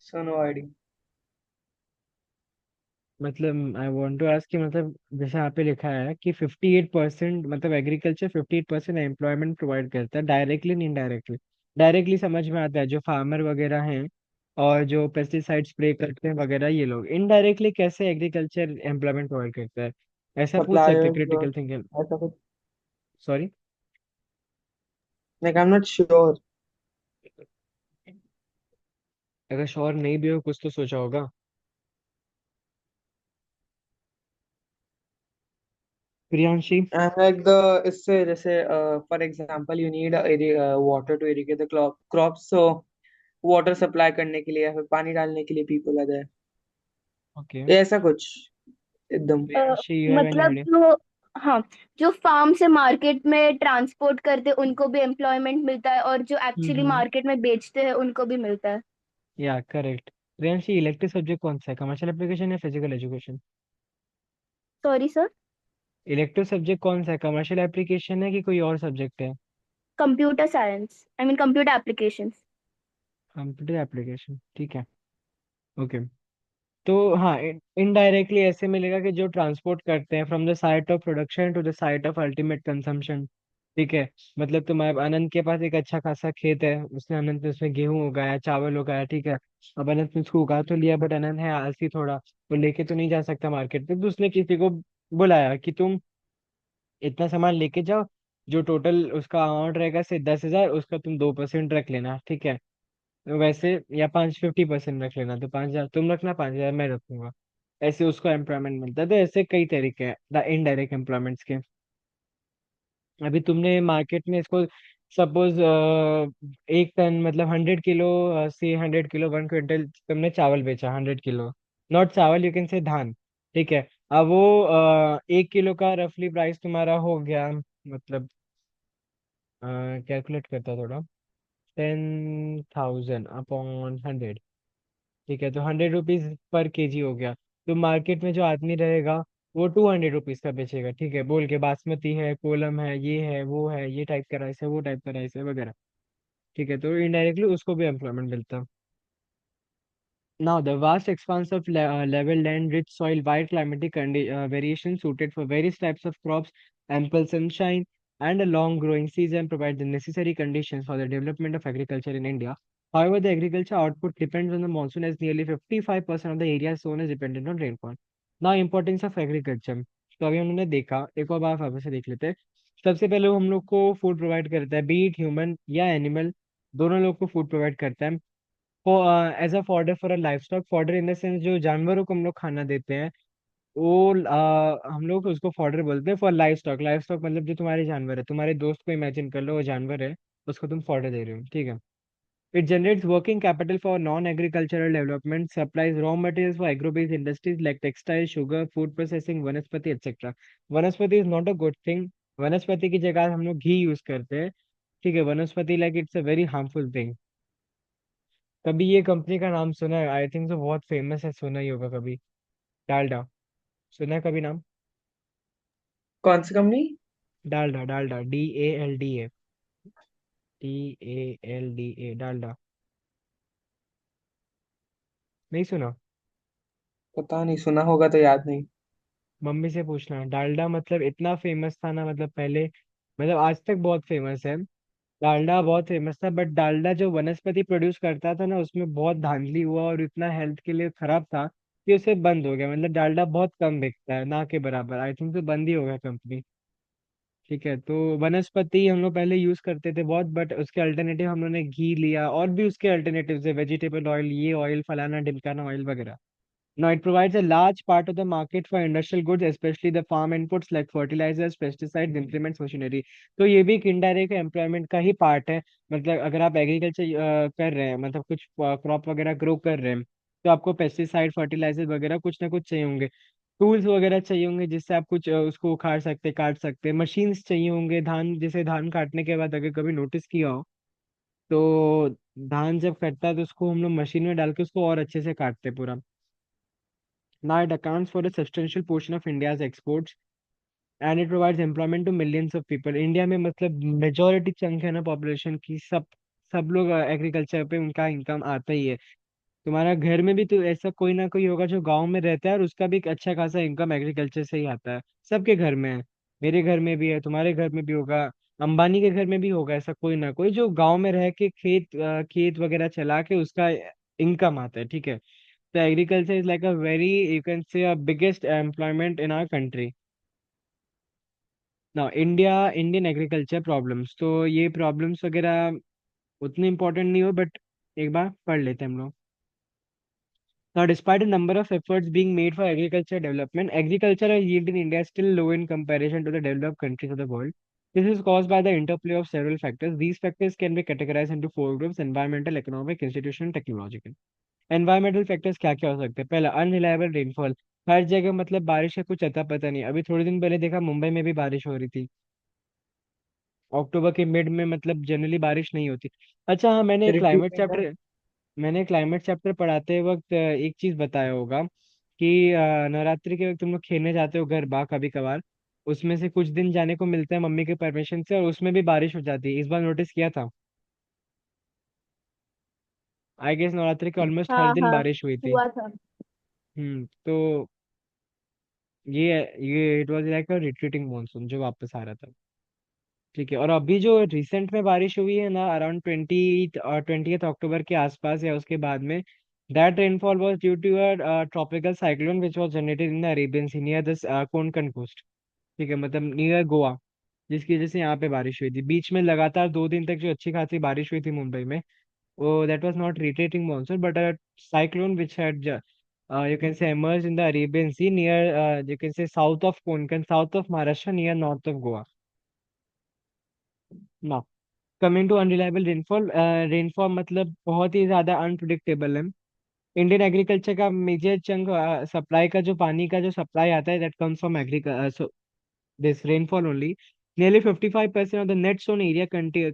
So no idea. मतलब I want to ask कि मतलब जैसे यहाँ पे लिखा है कि 58% मतलब एग्रीकल्चर 58% एम्प्लॉयमेंट प्रोवाइड करता है, डायरेक्टली एंड इनडायरेक्टली। डायरेक्टली समझ में आता है जो फार्मर वगैरह हैं और जो पेस्टिसाइड स्प्रे करते हैं वगैरह ये लोग। इनडायरेक्टली कैसे एग्रीकल्चर एम्प्लॉयमेंट प्रोवाइड करता है, ऐसा पूछ सकते सप्लायर्स क्रिटिकल थिंकिंग। ऐसा कुछ। Sorry. Like I am not sure. अगर श्योर नहीं भी हो कुछ तो सोचा होगा। प्रियांशी। एंड लाइक द इससे जैसे for example you need water to irrigate the crops, so water supply करने के लिए या फिर पानी डालने के लिए पीपल आर देयर, ओके। ऐसा कुछ एकदम। प्रियांशी यू हैव एनी मतलब आइडिया? जो, हाँ, जो फार्म से मार्केट में ट्रांसपोर्ट करते हैं उनको भी एम्प्लॉयमेंट मिलता है, और जो एक्चुअली हम्म। मार्केट में बेचते हैं उनको भी मिलता है। या करेक्ट। प्रियांशी इलेक्टिव सब्जेक्ट कौन सा है, कमर्शियल एप्लीकेशन या physical education? Sorry sir. Elective subject कौन सा है, कमर्शियल एप्लीकेशन है कि कोई और सब्जेक्ट है? Computer science, I mean computer application. Computer application, ठीक है। ओके। तो हाँ, इनडायरेक्टली ऐसे मिलेगा कि जो ट्रांसपोर्ट करते हैं from the site of production to the site of ultimate consumption. ठीक है। मतलब तुम्हारे अनंत के पास एक अच्छा खासा खेत है, उसने अनंत ने उसमें गेहूं उगाया, चावल उगाया, ठीक है। अब अनंत ने उसको उगा तो लिया, बट अनंत है आलसी थोड़ा, वो लेके तो नहीं जा सकता मार्केट में, तो उसने किसी को बुलाया कि तुम इतना सामान लेके जाओ, जो टोटल उसका अमाउंट रहेगा से 10,000, उसका तुम 2% रख लेना, ठीक है। वैसे या 50% रख लेना, तो 5,000 तुम रखना, 5,000 मैं रखूंगा। ऐसे उसको एम्प्लॉयमेंट मिलता है। तो ऐसे कई तरीके हैं द इनडायरेक्ट एम्प्लॉयमेंट्स के। अभी तुमने मार्केट में इसको सपोज 1 टन मतलब 100 किलो से 100 किलो 1 क्विंटल तुमने चावल बेचा, 100 किलो, नॉट चावल, यू कैन से धान। ठीक है। अब वो 1 किलो का रफली प्राइस तुम्हारा हो गया, मतलब कैलकुलेट करता थोड़ा, 10,000 अपॉन 100। ठीक है, तो 100 रुपीज पर केजी हो गया। तो मार्केट में जो आदमी रहेगा वो 200 रुपीज का बेचेगा, ठीक है, बोल के बासमती है, कोलम है, वो है, ये टाइप का राइस है, वो टाइप का राइस है वगैरह। ठीक है, तो इनडायरेक्टली उसको भी एम्प्लॉयमेंट मिलता है। Now, the vast expanse of level land, rich soil, wide climatic variation suited for various types of crops, ample sunshine, and a long growing season provide the necessary conditions for the development of agriculture in India. However, the agriculture output depends on the monsoon, as nearly 55% of the area zone is dependent on rainfall. Now, importance of agriculture. तो अभी हमने देखा, एक और बार वापस से देख लेते हैं। सबसे पहले वो हम लोग को फूड प्रोवाइड करता है, बीट ह्यूमन या एनिमल, दोनों लोग को फूड प्रोवाइड करता है। As a fodder for a livestock, fodder in the sense जो जानवरों को हम लोग खाना देते हैं, वो हम लोग उसको फॉर्डर बोलते हैं। For life stock, life stock मतलब जो तुम्हारे जानवर है, तुम्हारे दोस्त को इमेजिन कर लो वो जानवर है, उसको तुम फॉर्डर दे रहे हो, ठीक है। It generates working capital for non agricultural development, supplies raw materials for agro based industries like textile, sugar, food processing, वनस्पति एक्सेट्रा। वनस्पति is not a good thing. वनस्पति की जगह हम लोग घी यूज करते हैं, ठीक है। वनस्पति like it's a very harmful thing. कभी ये कंपनी का नाम सुना है? आई थिंक तो बहुत फेमस है, सुना ही होगा कभी। डालडा, सुना है कभी नाम? कौन सी company? Dalda, Dalda, DALDA, DALDA, Dalda. नहीं सुना? पता नहीं, सुना होगा तो याद नहीं। मम्मी से पूछना। डालडा मतलब इतना फेमस था ना, मतलब पहले, मतलब आज तक बहुत फेमस है। डालडा बहुत फेमस था, बट डालडा जो वनस्पति प्रोड्यूस करता था ना, उसमें बहुत धांधली हुआ और इतना हेल्थ के लिए खराब था कि उसे बंद हो गया। मतलब डालडा बहुत कम बिकता है, ना के बराबर, आई थिंक तो बंद ही हो गया कंपनी। ठीक है, तो वनस्पति हम लोग पहले यूज करते थे बहुत, बट उसके अल्टरनेटिव हम लोगों ने घी लिया, और भी उसके अल्टरनेटिव है, वेजिटेबल ऑयल, ये ऑयल, फलाना ढिमकाना ऑयल वगैरह। Now it provides a large part of the market for industrial goods, especially the farm inputs like fertilizers, pesticides, implements, machinery. तो ये भी एक इनडायरेक्ट एम्प्लॉयमेंट का ही पार्ट है। मतलब अगर आप एग्रीकल्चर कर रहे हैं, मतलब कुछ क्रॉप वगैरह ग्रो कर रहे हैं, तो आपको पेस्टिसाइड, फर्टिलाइजर वगैरह कुछ ना कुछ चाहिए होंगे। टूल्स वगैरह चाहिए होंगे जिससे आप कुछ उसको उखाड़ सकते, काट सकते। मशीन्स चाहिए होंगे, धान जैसे धान काटने के बाद अगर कभी नोटिस किया हो, तो धान जब कटता है तो उसको हम लोग मशीन में डाल के उसको और अच्छे से काटते हैं पूरा। Now it accounts for a substantial portion of India's exports and it provides employment to millions of people. India में मतलब मेजोरिटी चंक है ना पॉपुलेशन की, सब सब लोग एग्रीकल्चर पे उनका इनकम आता ही है। तुम्हारा घर में भी तो ऐसा कोई ना कोई होगा जो गांव में रहता है और उसका भी एक अच्छा खासा इनकम एग्रीकल्चर से ही आता है। सबके घर में है, मेरे घर में भी है, तुम्हारे घर में भी होगा, अंबानी के घर में भी होगा ऐसा कोई ना कोई जो गांव में रह के खेत वगैरह चला के उसका इनकम आता है, ठीक है। तो agriculture is like a very, you can say, a biggest employment in our country. ना इंडियन एग्रीकल्चर प्रॉब्लम्स, तो ये प्रॉब्लम्स वगैरह उतने इंपॉर्टेंट नहीं हो, बट एक बार पढ़ लेते हैं हम लोग। Now, despite a number of efforts being made for agriculture development, agricultural yield in India is still low in comparison to the developed countries of the world. This is caused by the interplay of several factors. These factors can be categorized into four groups: environmental, economic, institutional, technological. Environmental factors क्या क्या हो सकते हैं? पहला, unreliable rainfall. हर जगह मतलब बारिश का कुछ अता पता नहीं। अभी थोड़े दिन पहले देखा मुंबई में भी बारिश हो रही थी, अक्टूबर के मिड में, मतलब जनरली बारिश नहीं होती। अच्छा हाँ, रिपीट करना। मैंने क्लाइमेट चैप्टर पढ़ाते वक्त एक चीज बताया होगा कि नवरात्रि के वक्त तुम लोग खेलने जाते हो गरबा कभी कभार, उसमें से कुछ दिन जाने को मिलता है मम्मी के परमिशन से, और उसमें भी बारिश हो जाती है। इस बार नोटिस किया था? आई गेस नवरात्रि के ऑलमोस्ट हर हाँ दिन हाँ, बारिश हुई थी। हुआ था। तो ये ये it was like a retreating monsoon जो वापस आ रहा था, ठीक है। और अभी जो रिसेंट में बारिश हुई है ना, अराउंड 20th अक्टूबर के आसपास या उसके बाद में, that rainfall was due to a tropical cyclone which was generated in the Arabian Sea near the Konkan coast, ठीक है, मतलब नियर गोवा, जिसकी वजह से यहाँ पे बारिश हुई थी। बीच में लगातार 2 दिन तक जो अच्छी खासी बारिश हुई थी मुंबई में, वो that was not retreating monsoon but a cyclone which had you can say emerged in the Arabian Sea near you can say south of Konkan, south of Maharashtra, near north of Goa. Now, coming to unreliable rainfall, rainfall मतलब बहुत ही ज्यादा unpredictable है। Indian agriculture का major chunk supply का जो पानी का जो सप्लाई आता है, that comes from agriculture, this rainfall only. Nearly 55% of the net sown area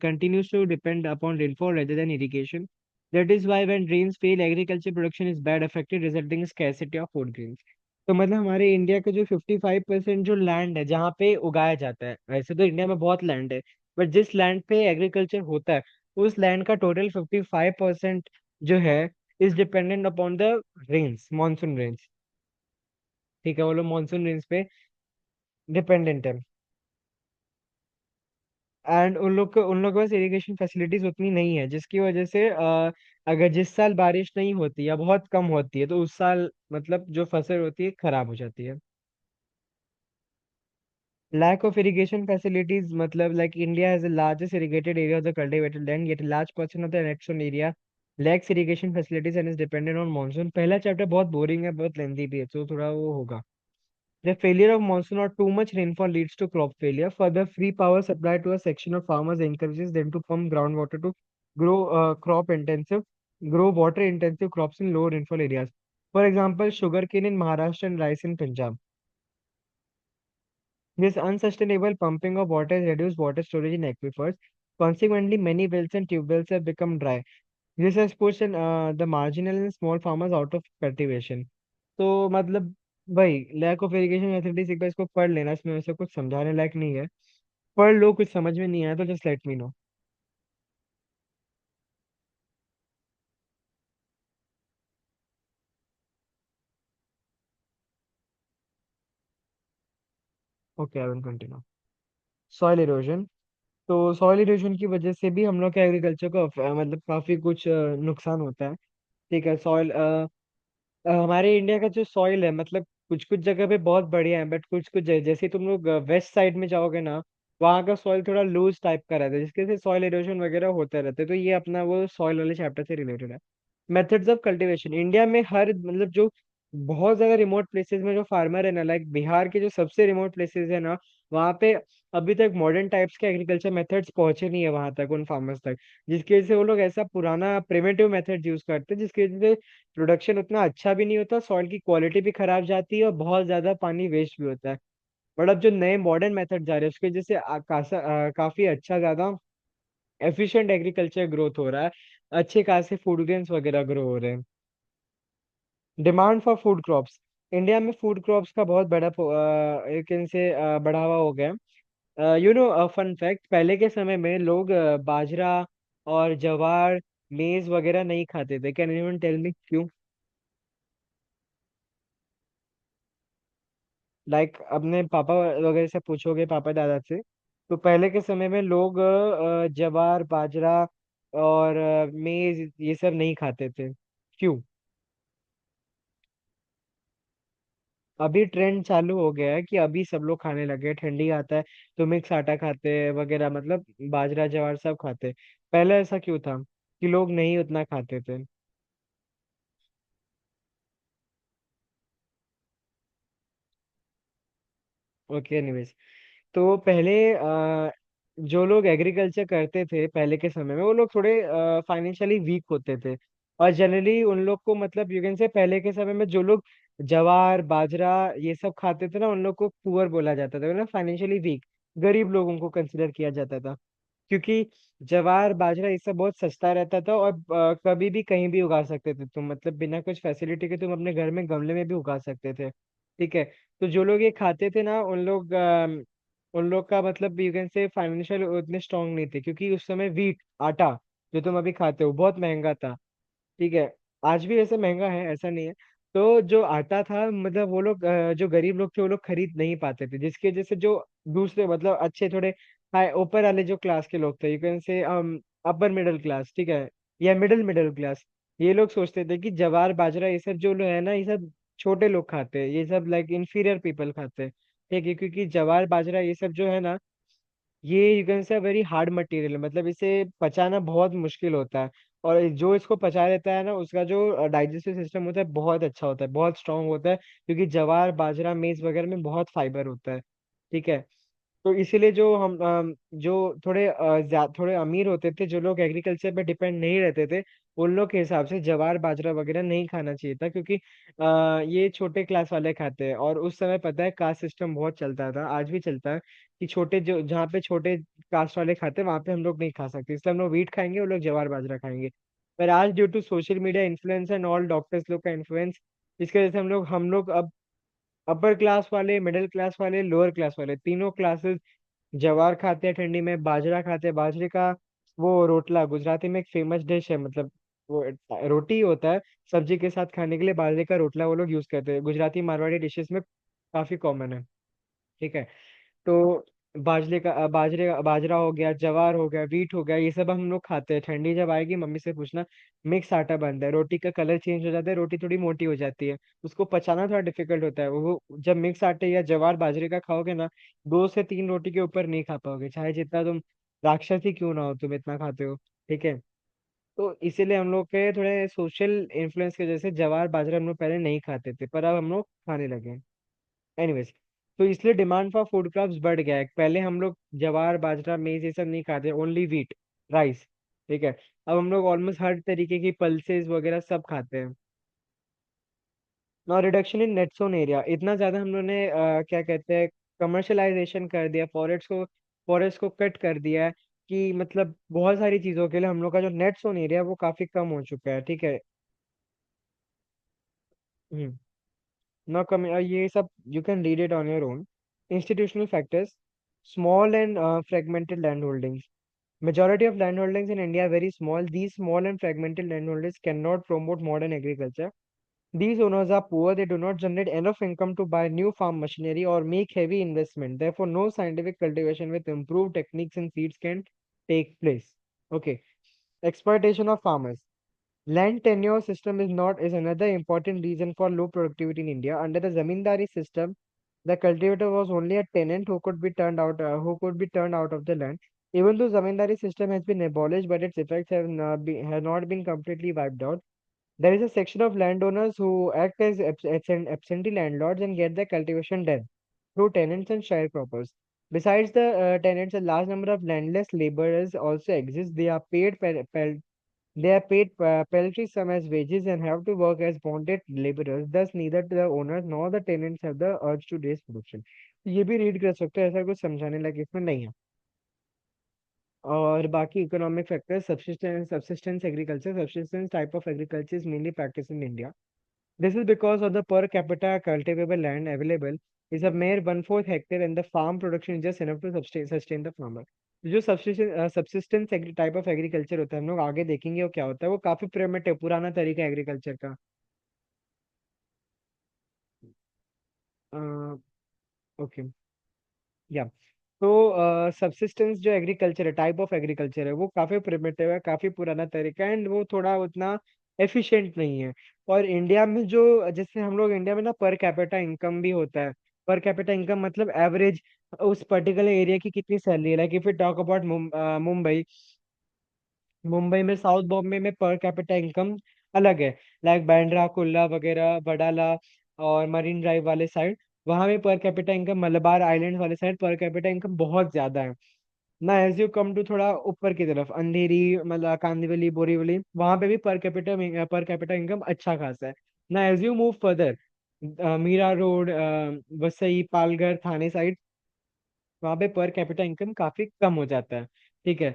continues to depend upon rainfall rather than irrigation. That is why when rains fail, agriculture production is bad affected, resulting in scarcity of food grains. तो मतलब हमारे India का जो 55% जो land है जहाँ पे उगाया जाता है, वैसे तो इंडिया में बहुत लैंड है, बट जिस लैंड पे एग्रीकल्चर होता है उस लैंड का टोटल 55% जो है is dependent upon the rains, monsoon rains, ठीक है। वो लोग मानसून रेन्स पे डिपेंडेंट है। एंड उन लोग के पास इरिगेशन फैसिलिटीज उतनी नहीं है, जिसकी वजह से अगर जिस साल बारिश नहीं होती या बहुत कम होती है तो उस साल मतलब जो फसल होती है खराब हो जाती है। लैक ऑफ इरिगेशन फैसिलिटीज मतलब like India has the largest irrigated area of the cultivated land, yet large person of the next area lakhs irrigation facilities and is dependent on monsoon. पहला चैप्टर बहुत बोरिंग है, बहुत lengthy भी है, तो थोड़ा वो होगा। The failure of monsoon or too much rainfall leads to crop failure. Further, free power supply to a section of farmers encourages them to pump groundwater to grow grow water intensive crops in low rainfall areas. For example, sugarcane in Maharashtra and rice in Punjab. This unsustainable pumping of water has reduced water storage in aquifers. Consequently, many wells and tube wells have become dry. This has pushed the marginal and small farmers out of cultivation. तो मतलब भाई, lack of irrigation facilities, एक बार इसको पढ़ लेना, इसमें वैसे कुछ समझाने लायक नहीं है। पढ़ लो, कुछ समझ में नहीं आया तो just let me know. Okay, I will continue. Soil erosion, तो सॉइल इरोजन की वजह से भी हम लोग के एग्रीकल्चर को मतलब काफी कुछ नुकसान होता है, ठीक है। सॉइल हमारे इंडिया का जो सॉइल है मतलब कुछ कुछ जगह पे बहुत बढ़िया है, बट कुछ कुछ जैसे तुम लोग वेस्ट साइड में जाओगे ना, वहाँ का सॉइल थोड़ा लूज टाइप का रहता है, जिसके से सॉइल इरोजन वगैरह होते रहते हैं। तो ये अपना वो सॉइल वाले चैप्टर से रिलेटेड है। मेथड्स ऑफ कल्टीवेशन, इंडिया में हर मतलब जो बहुत ज्यादा रिमोट प्लेसेस में जो फार्मर है ना, लाइक बिहार के जो सबसे रिमोट प्लेसेस है ना, वहाँ पे अभी तक मॉडर्न टाइप्स के एग्रीकल्चर मेथड्स पहुंचे नहीं है वहां तक, उन फार्मर्स तक, जिसकी वजह से वो लोग ऐसा पुराना प्रिमिटिव मेथड यूज करते हैं, जिसकी वजह से प्रोडक्शन उतना अच्छा भी नहीं होता, सॉइल की क्वालिटी भी खराब जाती है और बहुत ज्यादा पानी वेस्ट भी होता है। बट अब जो नए मॉडर्न मेथड जा रहे हैं उसकी वजह से काफी अच्छा ज्यादा एफिशिएंट एग्रीकल्चर ग्रोथ हो रहा है, अच्छे खासे फूड ग्रेन्स वगैरह ग्रो हो रहे हैं। Demand for food crops, India में फूड क्रॉप्स का बहुत बड़ा यू कैन से बढ़ावा हो गया। यू नो फन फैक्ट, पहले के समय में लोग बाजरा और ज्वार, मेज वगैरह नहीं खाते थे? कैन एनीवन टेल मी क्यों? अपने पापा वगैरह से पूछोगे, पापा दादा से, तो पहले के समय में लोग ज्वार बाजरा और मेज ये सब नहीं खाते थे। क्यों? अभी ट्रेंड चालू हो गया है कि अभी सब लोग खाने लगे हैं, ठंडी आता है तो मिक्स आटा खाते हैं वगैरह, मतलब बाजरा ज्वार सब खाते हैं। पहले ऐसा क्यों था कि लोग नहीं उतना खाते थे? ओके, एनीवेज, तो पहले जो लोग एग्रीकल्चर करते थे पहले के समय में, वो लोग थोड़े फाइनेंशियली वीक होते थे। और जनरली उन लोग को, मतलब यू कैन से, पहले के समय में जो लोग ज्वार बाजरा ये सब खाते थे ना, उन लोग को पुअर बोला जाता था, मतलब फाइनेंशियली वीक, गरीब लोगों को कंसिडर किया जाता था। क्योंकि ज्वार बाजरा ये सब बहुत सस्ता रहता था, और कभी भी कहीं भी उगा सकते थे तुम, मतलब बिना कुछ फैसिलिटी के तुम अपने घर में गमले में भी उगा सकते थे। ठीक है। तो जो लोग ये खाते थे ना, उन लोग का, मतलब यू कैन से, फाइनेंशियल उतने स्ट्रांग नहीं थे, क्योंकि उस समय वीट आटा जो तुम अभी खाते हो बहुत महंगा था। ठीक है। आज भी वैसे महंगा है, ऐसा नहीं है। तो जो आटा था, मतलब वो लोग जो गरीब लोग थे वो लोग खरीद नहीं पाते थे, जिसके वजह से जो दूसरे, मतलब अच्छे थोड़े हाई ऊपर वाले जो क्लास के लोग थे, यू कैन से अपर मिडिल क्लास, ठीक है, या मिडिल मिडिल क्लास, ये लोग सोचते थे कि ज्वार बाजरा ये सब जो लोग है ना, ये सब छोटे लोग खाते हैं, ये सब लाइक इंफीरियर पीपल खाते हैं। ठीक है, क्योंकि ज्वार बाजरा ये सब जो है ना, ये यू कैन से वेरी हार्ड मटेरियल है, मतलब इसे पचाना बहुत मुश्किल होता है। और जो इसको पचा लेता है ना, उसका जो डाइजेस्टिव सिस्टम होता है बहुत अच्छा होता है, बहुत स्ट्रांग होता है, क्योंकि ज्वार बाजरा मेज वगैरह में बहुत फाइबर होता है। ठीक है। तो इसीलिए जो जो थोड़े थोड़े अमीर होते थे, जो लोग एग्रीकल्चर पे डिपेंड नहीं रहते थे, उन लोग के हिसाब से ज्वार बाजरा वगैरह नहीं खाना चाहिए था, क्योंकि ये छोटे क्लास वाले खाते हैं। और उस समय पता है कास्ट सिस्टम बहुत चलता था, आज भी चलता है, कि छोटे जो जहाँ पे छोटे कास्ट वाले खाते हैं वहां पे हम लोग नहीं खा सकते, इसलिए हम लोग वीट खाएंगे, वो लोग ज्वार बाजरा खाएंगे। पर आज due to social media influence and all doctors लोग का इन्फ्लुएंस, इसकी वजह से हम लोग अब अपर क्लास वाले, मिडिल क्लास वाले, लोअर क्लास वाले, तीनों क्लासेस ज्वार खाते हैं ठंडी में, बाजरा खाते हैं, बाजरे का वो रोटला गुजराती में एक फेमस डिश है, मतलब वो रोटी होता है, सब्जी के साथ खाने के लिए बाजरे का रोटला वो लोग यूज करते हैं, गुजराती मारवाड़ी डिशेस में काफी कॉमन है। ठीक है। तो बाजरा हो गया, ज्वार हो गया, वीट हो गया, ये सब हम लोग खाते हैं। ठंडी जब आएगी मम्मी से पूछना, मिक्स आटा बनता है, रोटी का कलर चेंज हो जाता है, रोटी थोड़ी मोटी हो जाती है, उसको पचाना थोड़ा डिफिकल्ट होता है। वो जब मिक्स आटे या ज्वार बाजरे का खाओगे ना, 2 से 3 रोटी के ऊपर नहीं खा पाओगे, चाहे जितना तुम राक्षस ही क्यों ना हो, तुम इतना खाते हो। ठीक है। तो इसीलिए हम लोग के थोड़े सोशल इन्फ्लुएंस की वजह से ज्वार बाजरा हम लोग पहले नहीं खाते थे, पर अब हम लोग खाने लगे। एनीवेज, तो इसलिए डिमांड फॉर फूड क्रॉप्स बढ़ गया है। पहले हम लोग ज्वार बाजरा मेज ये सब नहीं खाते, ओनली व्हीट, राइस। ठीक है। अब हम लोग ऑलमोस्ट हर तरीके की पल्सेस वगैरह सब खाते हैं। और reduction in net sown area, इतना ज्यादा हम लोग ने क्या कहते हैं, कमर्शलाइजेशन कर दिया, फॉरेस्ट को कट कर दिया है, कि मतलब बहुत सारी चीजों के लिए हम लोग का जो नेट सोन एरिया है वो काफी कम हो चुका है। ठीक है। हम्म। Now coming, ये सब you can read it on your own. Institutional factors, small and fragmented land holdings. Majority of land holdings in India are very small. These small and fragmented land holdings cannot promote modern agriculture. These owners are poor. They do not generate enough income to buy new farm machinery or make heavy investment. Therefore, no scientific cultivation with improved techniques and seeds can take place. Okay. Exploitation of farmers. Land tenure system is another important reason for low productivity in India. Under the zamindari system, the cultivator was only a tenant who could be turned out of the land. Even though zamindari system has been abolished, but its effects have not been completely wiped out. There is a section of landowners who act as absentee landlords and get their cultivation done through tenants and sharecroppers. Besides the tenants, a large number of landless laborers also exist. They are paid peltry sum as wages and have to work as bonded laborers. Thus, neither the owners nor the tenants have the urge to raise production. ये भी read कर सकते हो, ऐसा कुछ समझाने लायक इसमें नहीं है। और बाकी economic factors, subsistence agriculture. Subsistence type of agriculture is mainly practiced in India. This is because of the per capita cultivable land available. is a mere 1/4 hectare and the farm production is just enough to sustain the farmer. जो subsistence type of agriculture होता है हम लोग आगे देखेंगे वो क्या होता है, वो काफी प्रिमिटिव पुराना तरीका एग्रीकल्चर का। ओके, या तो सब्सिस्टेंस जो एग्रीकल्चर है, टाइप ऑफ एग्रीकल्चर है, वो काफी प्रिमिटिव है, काफी पुराना तरीका है, एंड वो थोड़ा उतना एफिशिएंट नहीं है। और इंडिया में जो जैसे हम लोग इंडिया में ना पर कैपिटा इनकम भी होता है। पर कैपिटा इनकम मतलब एवरेज उस पर्टिकुलर एरिया की कितनी सैलरी है। Like if you talk about Mumbai, Mumbai में साउथ बॉम्बे में पर कैपिटा इनकम अलग है। लाइक बांद्रा कुर्ला वगैरह वडाला और मरीन ड्राइव वाले साइड, वहां पे पर कैपिटा इनकम, मलबार आइलैंड वाले साइड पर कैपिटा इनकम बहुत ज्यादा है ना। एज यू कम टू थोड़ा ऊपर की तरफ अंधेरी, मतलब कांदिवली बोरीवली, वहां पे भी पर कैपिटा इनकम अच्छा खासा है ना। As you move further, Mira Road, Vasai Palghar Thane side, वहां पे पर कैपिटा इनकम काफी कम हो जाता है। ठीक है,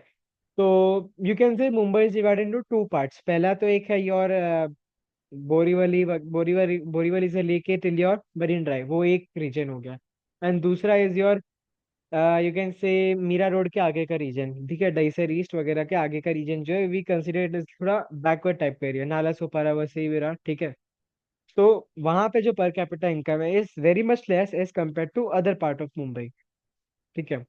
तो यू कैन से Mumbai is divided into two parts. पहला तो एक है योर बोरीवली से लेके टिल योर मरीन ड्राइव, वो एक रीजन हो गया। एंड दूसरा इज योर यू कैन से मीरा रोड के आगे का रीजन, ठीक है, दहीसर ईस्ट वगैरह के आगे का रीजन जो है वी कंसिडर इट इज थोड़ा बैकवर्ड टाइप का एरिया, नाला सोपारा वसई विरार, ठीक है। तो वहां पे जो पर कैपिटा इनकम है is very much less as compare to other part of Mumbai, ठीक है।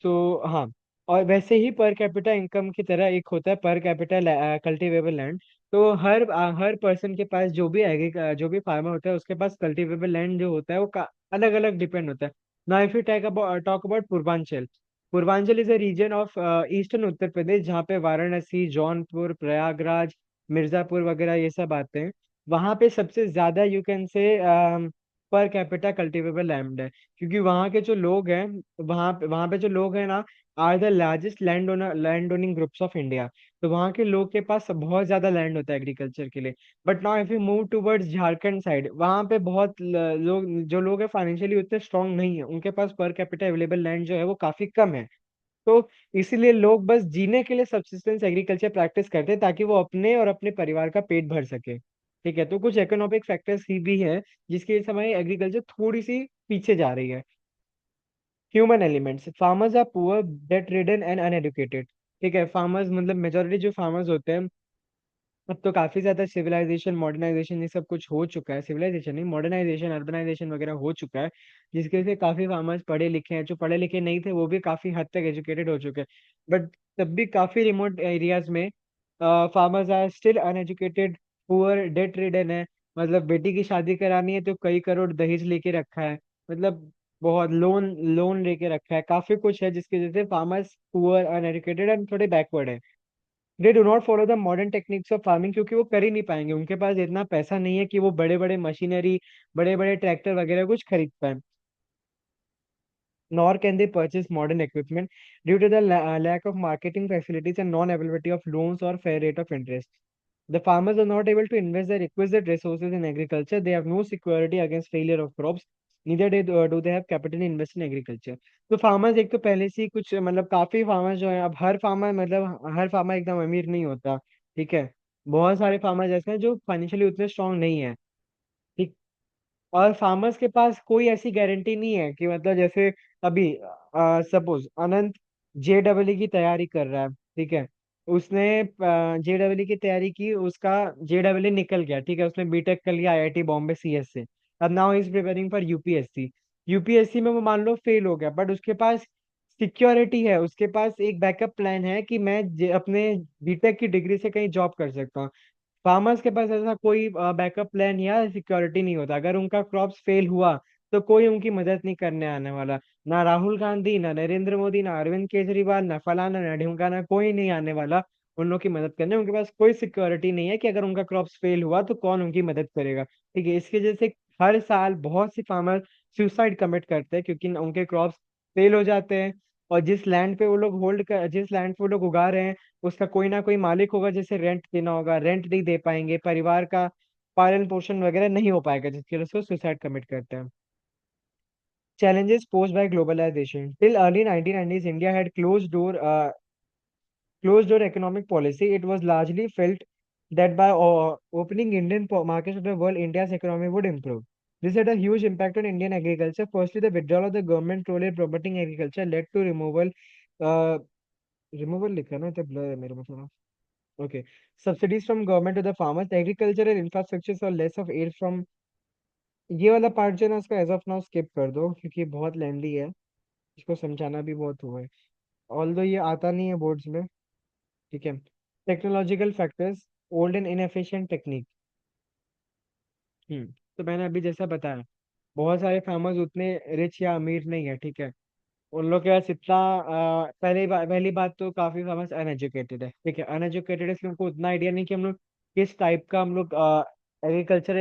तो हाँ, और वैसे ही पर कैपिटा इनकम की तरह एक होता है पर कैपिटा कल्टीवेबल लैंड। तो हर पर्सन के पास जो भी फार्मर होता है उसके पास कल्टीवेबल लैंड जो होता है वो अलग अलग डिपेंड होता है। Now if you talk about Purvanchal, Purvanchal is a region of eastern Uttar Pradesh, जहाँ पे वाराणसी, जौनपुर, प्रयागराज, मिर्जापुर वगैरह ये सब आते हैं। वहाँ पे सबसे ज्यादा यू कैन से पर कैपिटा कल्टीवेबल लैंड है, क्योंकि वहाँ के जो लोग हैं, वहाँ पे जो लोग हैं ना, are the largest land owning groups of India. तो वहाँ के लोग के पास बहुत ज्यादा लैंड होता है एग्रीकल्चर के लिए। But now if you move towards Jharkhand side, वहाँ पे बहुत लोग हैं फाइनेंशियली उतने स्ट्रांग नहीं है, उनके पास पर कैपिटा अवेलेबल लैंड जो है वो काफी कम है। तो इसीलिए लोग बस जीने के लिए सब्सिस्टेंस एग्रीकल्चर प्रैक्टिस करते हैं, ताकि वो अपने और अपने परिवार का पेट भर सके। ठीक है, तो कुछ इकोनॉमिक फैक्टर्स ही भी है जिसकी वजह से हमारी एग्रीकल्चर थोड़ी सी पीछे जा रही है। Human elements, farmers are poor, debt ridden and uneducated. ठीक है, फार्मर्स मतलब मेजोरिटी जो फार्मर्स होते हैं, अब तो काफी ज्यादा सिविलाइजेशन मॉडर्नाइजेशन ये सब कुछ हो चुका है, सिविलाइजेशन नहीं मॉडर्नाइजेशन अर्बनाइजेशन वगैरह हो चुका है, जिसकी वजह से काफी फार्मर्स पढ़े लिखे हैं, जो पढ़े लिखे नहीं थे वो भी काफी हद तक एजुकेटेड हो चुके हैं। बट तब भी काफी रिमोट एरियाज में farmers are still uneducated, poor, debt ridden है। मतलब बेटी की शादी करानी है तो कई करोड़ दहेज लेके रखा है, मतलब बहुत लोन लोन लेके रखा है, काफी कुछ है जिसकी वजह से फार्मर्स पुअर, अनएजुकेटेड एंड थोड़े बैकवर्ड है। They do not follow the modern techniques of farming, क्योंकि वो कर ही नहीं पाएंगे, उनके पास इतना पैसा नहीं है कि वो बड़े बड़े मशीनरी, बड़े बड़े ट्रैक्टर वगैरह कुछ खरीद पाए। Nor can they purchase modern equipment due to the lack of marketing facilities and non-availability of loans or fair rate of interest. The farmers are not able to invest their requisite resources in agriculture. They have no security against failure of crops. Neither do they have capital to invest in agriculture. तो farmers एक तो पहले से ही कुछ मतलब काफी farmers जो है, अब हर फार्मर मतलब हर फार्मर एकदम अमीर नहीं होता, ठीक है। बहुत सारे फार्मर्स ऐसे हैं जो फाइनेंशियली उतने स्ट्रांग नहीं है, ठीक। और फार्मर्स के पास कोई ऐसी गारंटी नहीं है कि मतलब जैसे अभी सपोज अनंत JEE की तैयारी कर रहा है, ठीक है। उसने JEE की तैयारी की, उसका JEE निकल गया, ठीक है, उसने बीटेक कर लिया IIT बॉम्बे CS से। अब now is preparing for UPSC. UPSC में वो मान लो फेल हो गया, बट उसके पास सिक्योरिटी है, उसके पास एक बैकअप प्लान है कि मैं अपने बीटेक की डिग्री से कहीं जॉब कर सकता हूँ। फार्मर्स के पास ऐसा कोई बैकअप प्लान या सिक्योरिटी नहीं होता। अगर उनका क्रॉप्स फेल हुआ तो कोई उनकी मदद नहीं करने आने वाला, ना राहुल गांधी, ना नरेंद्र मोदी, ना अरविंद केजरीवाल, ना फलाना, ना ढिमकाना, कोई नहीं आने वाला उन लोग की मदद करने। उनके पास कोई सिक्योरिटी नहीं है कि अगर उनका क्रॉप्स फेल हुआ तो कौन उनकी मदद करेगा, ठीक है। इसकी वजह से हर साल बहुत सी फार्मर सुसाइड कमिट करते हैं, क्योंकि उनके क्रॉप्स फेल हो जाते हैं। और जिस लैंड पे वो लोग उगा रहे हैं, उसका कोई ना कोई मालिक होगा जिसे रेंट देना होगा, रेंट नहीं दे पाएंगे, परिवार का पालन पोषण वगैरह नहीं हो पाएगा, जिसकी वजह से वो सुसाइड कमिट करते हैं। Challenges posed by globalization. Till early 1990s, India had closed door economic policy. It was largely felt that by opening Indian markets to the world, India's economy would improve. This had a huge impact on Indian agriculture. Firstly, the withdrawal of the government role in promoting agriculture led to uh, removal लिखा है ना, तो blur है मेरे में थोड़ा. Okay. Subsidies from government to the farmers. Agricultural infrastructure saw less of aid from. ये वाला पार्ट जो है ना, उसको एज ऑफ नाउ स्किप कर दो क्योंकि बहुत लेंदी है. इसको समझाना भी बहुत हुआ है. ऑल्दो ये आता नहीं है बोर्ड्स में. ठीक है. Technological factors. Old and inefficient technique. तो मैंने अभी जैसा बताया, बहुत सारे फार्मर्स उतने रिच या अमीर नहीं है. ठीक है. उन लोग के पास इतना पहली बात तो काफी फार्मर्स अनएजुकेटेड है. ठीक है. अनएजुकेटेड है इसलिए उनको उतना आइडिया नहीं कि हम लोग किस टाइप का हम लोग एग्रीकल्चर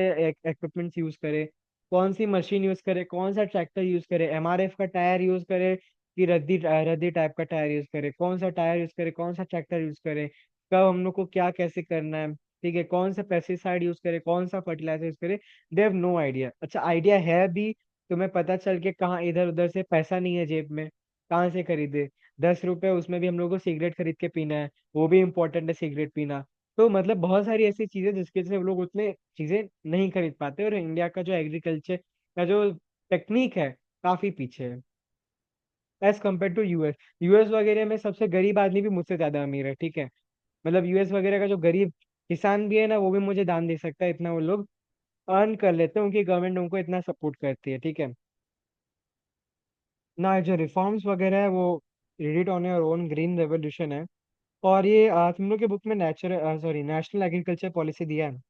इक्विपमेंट्स यूज करें, कौन सी मशीन यूज करें, कौन सा ट्रैक्टर यूज करें, एमआरएफ का टायर यूज करें कि रद्दी रद्दी टाइप का टायर यूज करें, कौन सा टायर यूज करें, कौन सा ट्रैक्टर यूज करें, कब हम लोग को क्या कैसे करना है. ठीक है. कौन सा पेस्टिसाइड यूज करें, कौन सा फर्टिलाइजर यूज करें. They have no idea. अच्छा आइडिया है भी, तुम्हें पता चल के कहाँ इधर उधर से पैसा नहीं है जेब में, कहाँ से खरीदे. 10 रुपए उसमें भी हम लोग को सिगरेट खरीद के पीना है, वो भी इम्पोर्टेंट है सिगरेट पीना. तो मतलब बहुत सारी ऐसी चीजें जिसकी वजह से हम लोग उतने चीजें नहीं खरीद पाते, और इंडिया का जो एग्रीकल्चर का जो टेक्निक है काफी पीछे है as compare to US. US वगैरह में सबसे गरीब आदमी भी मुझसे ज्यादा अमीर है. ठीक है. मतलब यूएस वगैरह का जो गरीब किसान भी है ना, वो भी मुझे दान दे सकता है, इतना वो लोग अर्न कर लेते हैं, उनकी गवर्नमेंट उनको इतना सपोर्ट करती है. ठीक है ना. जो रिफॉर्म्स वगैरह है वो read it on your own, green revolution है. और ये तुम लोग के बुक में नेशनल एग्रीकल्चर पॉलिसी दिया है.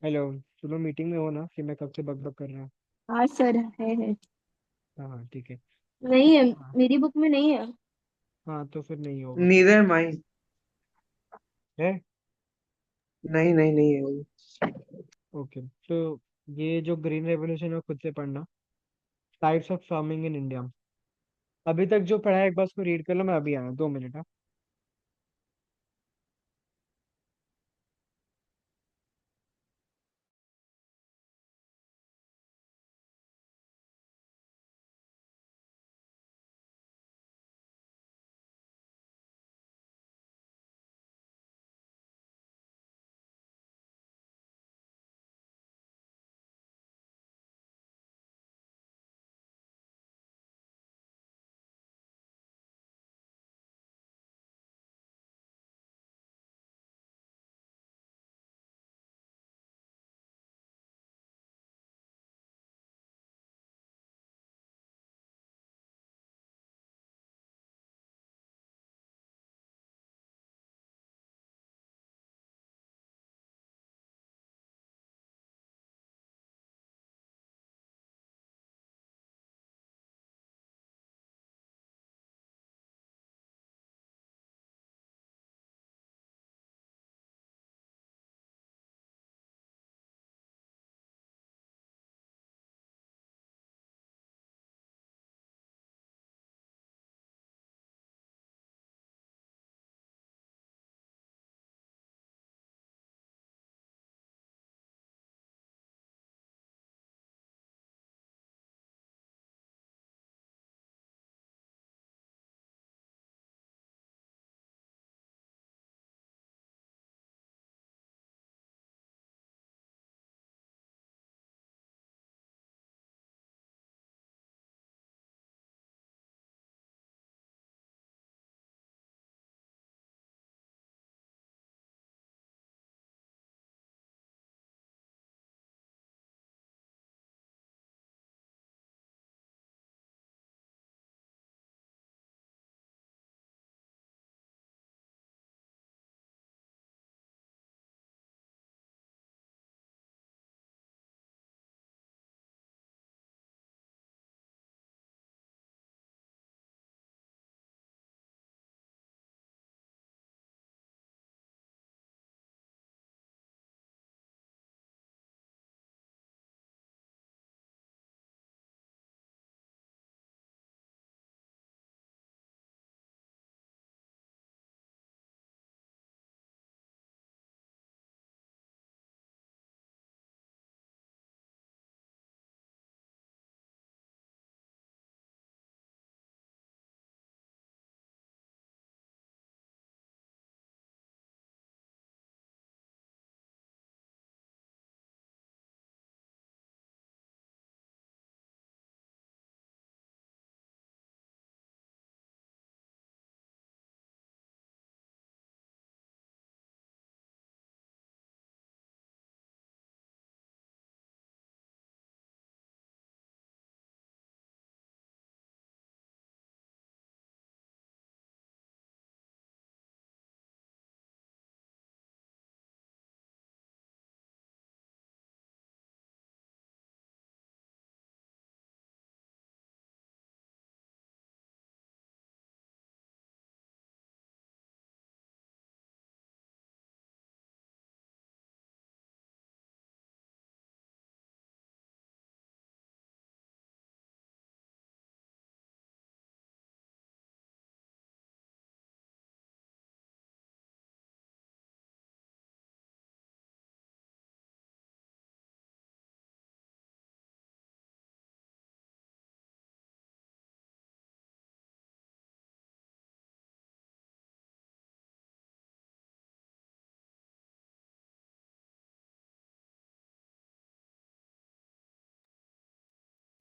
हेलो. तुम लोग मीटिंग में हो ना कि मैं कब से बक बक कर रहा हूँ. हाँ सर, है। हाँ हाँ ठीक है. नहीं है, हाँ. मेरी बुक में नहीं है। हाँ तो फिर नहीं होगा. Neither mind. है. नहीं नहीं नहीं है वो। ओके. तो ये जो ग्रीन रेवोल्यूशन है वो खुद से पढ़ना. Types of farming in India. अभी तक जो पढ़ा है एक बार उसको रीड कर लो. मैं अभी आया 2 minute.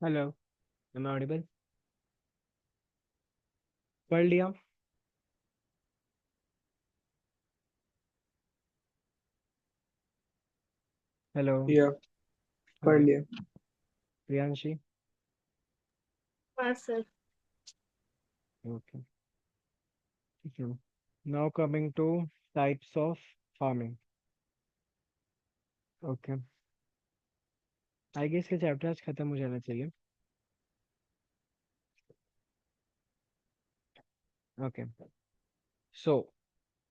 Hello, am I audible? पढ़ लिया? हेलो। या पढ़ हाँ। लिया। प्रियांशी। हाँ सर। ओके, ठीक है। Now coming to types of farming. Okay, I guess ये चैप्टर आज खत्म हो जाना चाहिए। Okay, so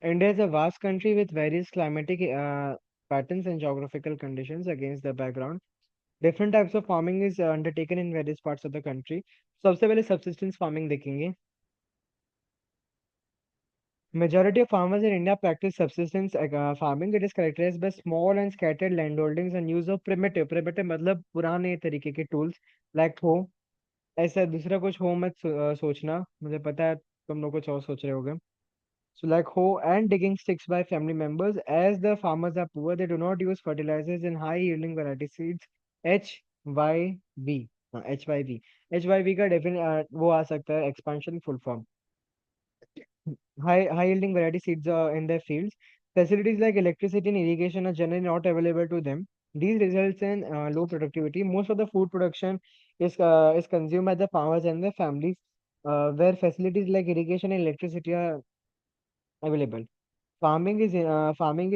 India is a vast country with various climatic patterns and geographical conditions. Against the background, different types of farming is undertaken in various parts of the country. सबसे पहले subsistence farming देखेंगे। Majority of farmers in India practice subsistence farming. It is characterized by small and scattered landholdings and use of primitive मतलब पुराने तरीके के tools like hoe। ऐसा दूसरा कुछ हो मत सोचना, मुझे पता है तुम लोग कुछ और सोच रहे होगे। So like hoe and digging sticks by family members. As the farmers are poor, they do not use fertilizers and high yielding variety seeds HYV। हाँ, HYV। HYV का डेफिनेट वो आ सकता है expansion full form। High yielding variety seeds in their fields. Facilities like electricity and irrigation are generally not available to them. These results in low productivity. Most of the food production is consumed by the farmers and their families, where facilities like irrigation and electricity are available. Farming is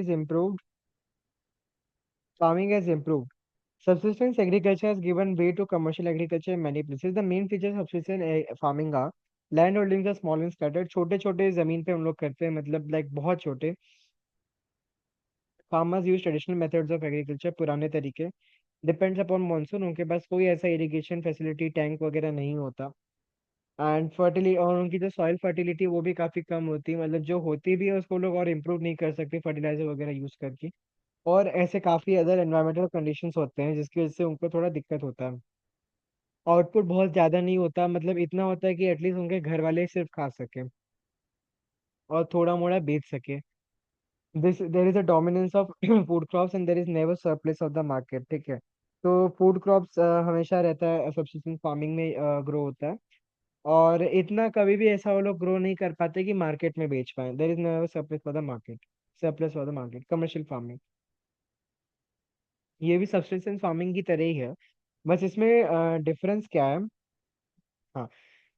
improved. Farming has improved. Subsistence agriculture has given way to commercial agriculture in many places. The main features of subsistence farming are land holdings are small and scattered. छोटे छोटे जमीन पे हम लोग करते हैं, मतलब like बहुत छोटे। Farmers use traditional methods of agriculture, पुराने तरीके। Depends upon monsoon, उनके पास कोई ऐसा irrigation facility टैंक वगैरह नहीं होता। एंड फर्टिलिटी, और उनकी जो सॉइल फर्टिलिटी वो भी काफी कम होती है, मतलब जो होती भी है उसको लोग और इम्प्रूव नहीं कर सकते फर्टिलाइजर वगैरह यूज करके। और ऐसे काफी अदर एनवायरमेंटल कंडीशंस होते हैं जिसकी वजह से उनको थोड़ा दिक्कत होता है। आउटपुट बहुत ज्यादा नहीं होता, मतलब इतना होता है कि एटलीस्ट उनके घर वाले सिर्फ खा सके और थोड़ा मोड़ा बेच सके। This there is a dominance of food crops and there is never surplus of the market, ठीक है। तो फूड क्रॉप्स हमेशा रहता है, सब्सिस्टेंस फार्मिंग में ग्रो होता है। और इतना कभी भी ऐसा वो लोग ग्रो नहीं कर पाते कि मार्केट में बेच पाए। There is never surplus for the market. Surplus for the market. Commercial farming, ये भी सब्सिस्टेंस फार्मिंग की तरह ही है, बस इसमें डिफरेंस क्या है। हाँ,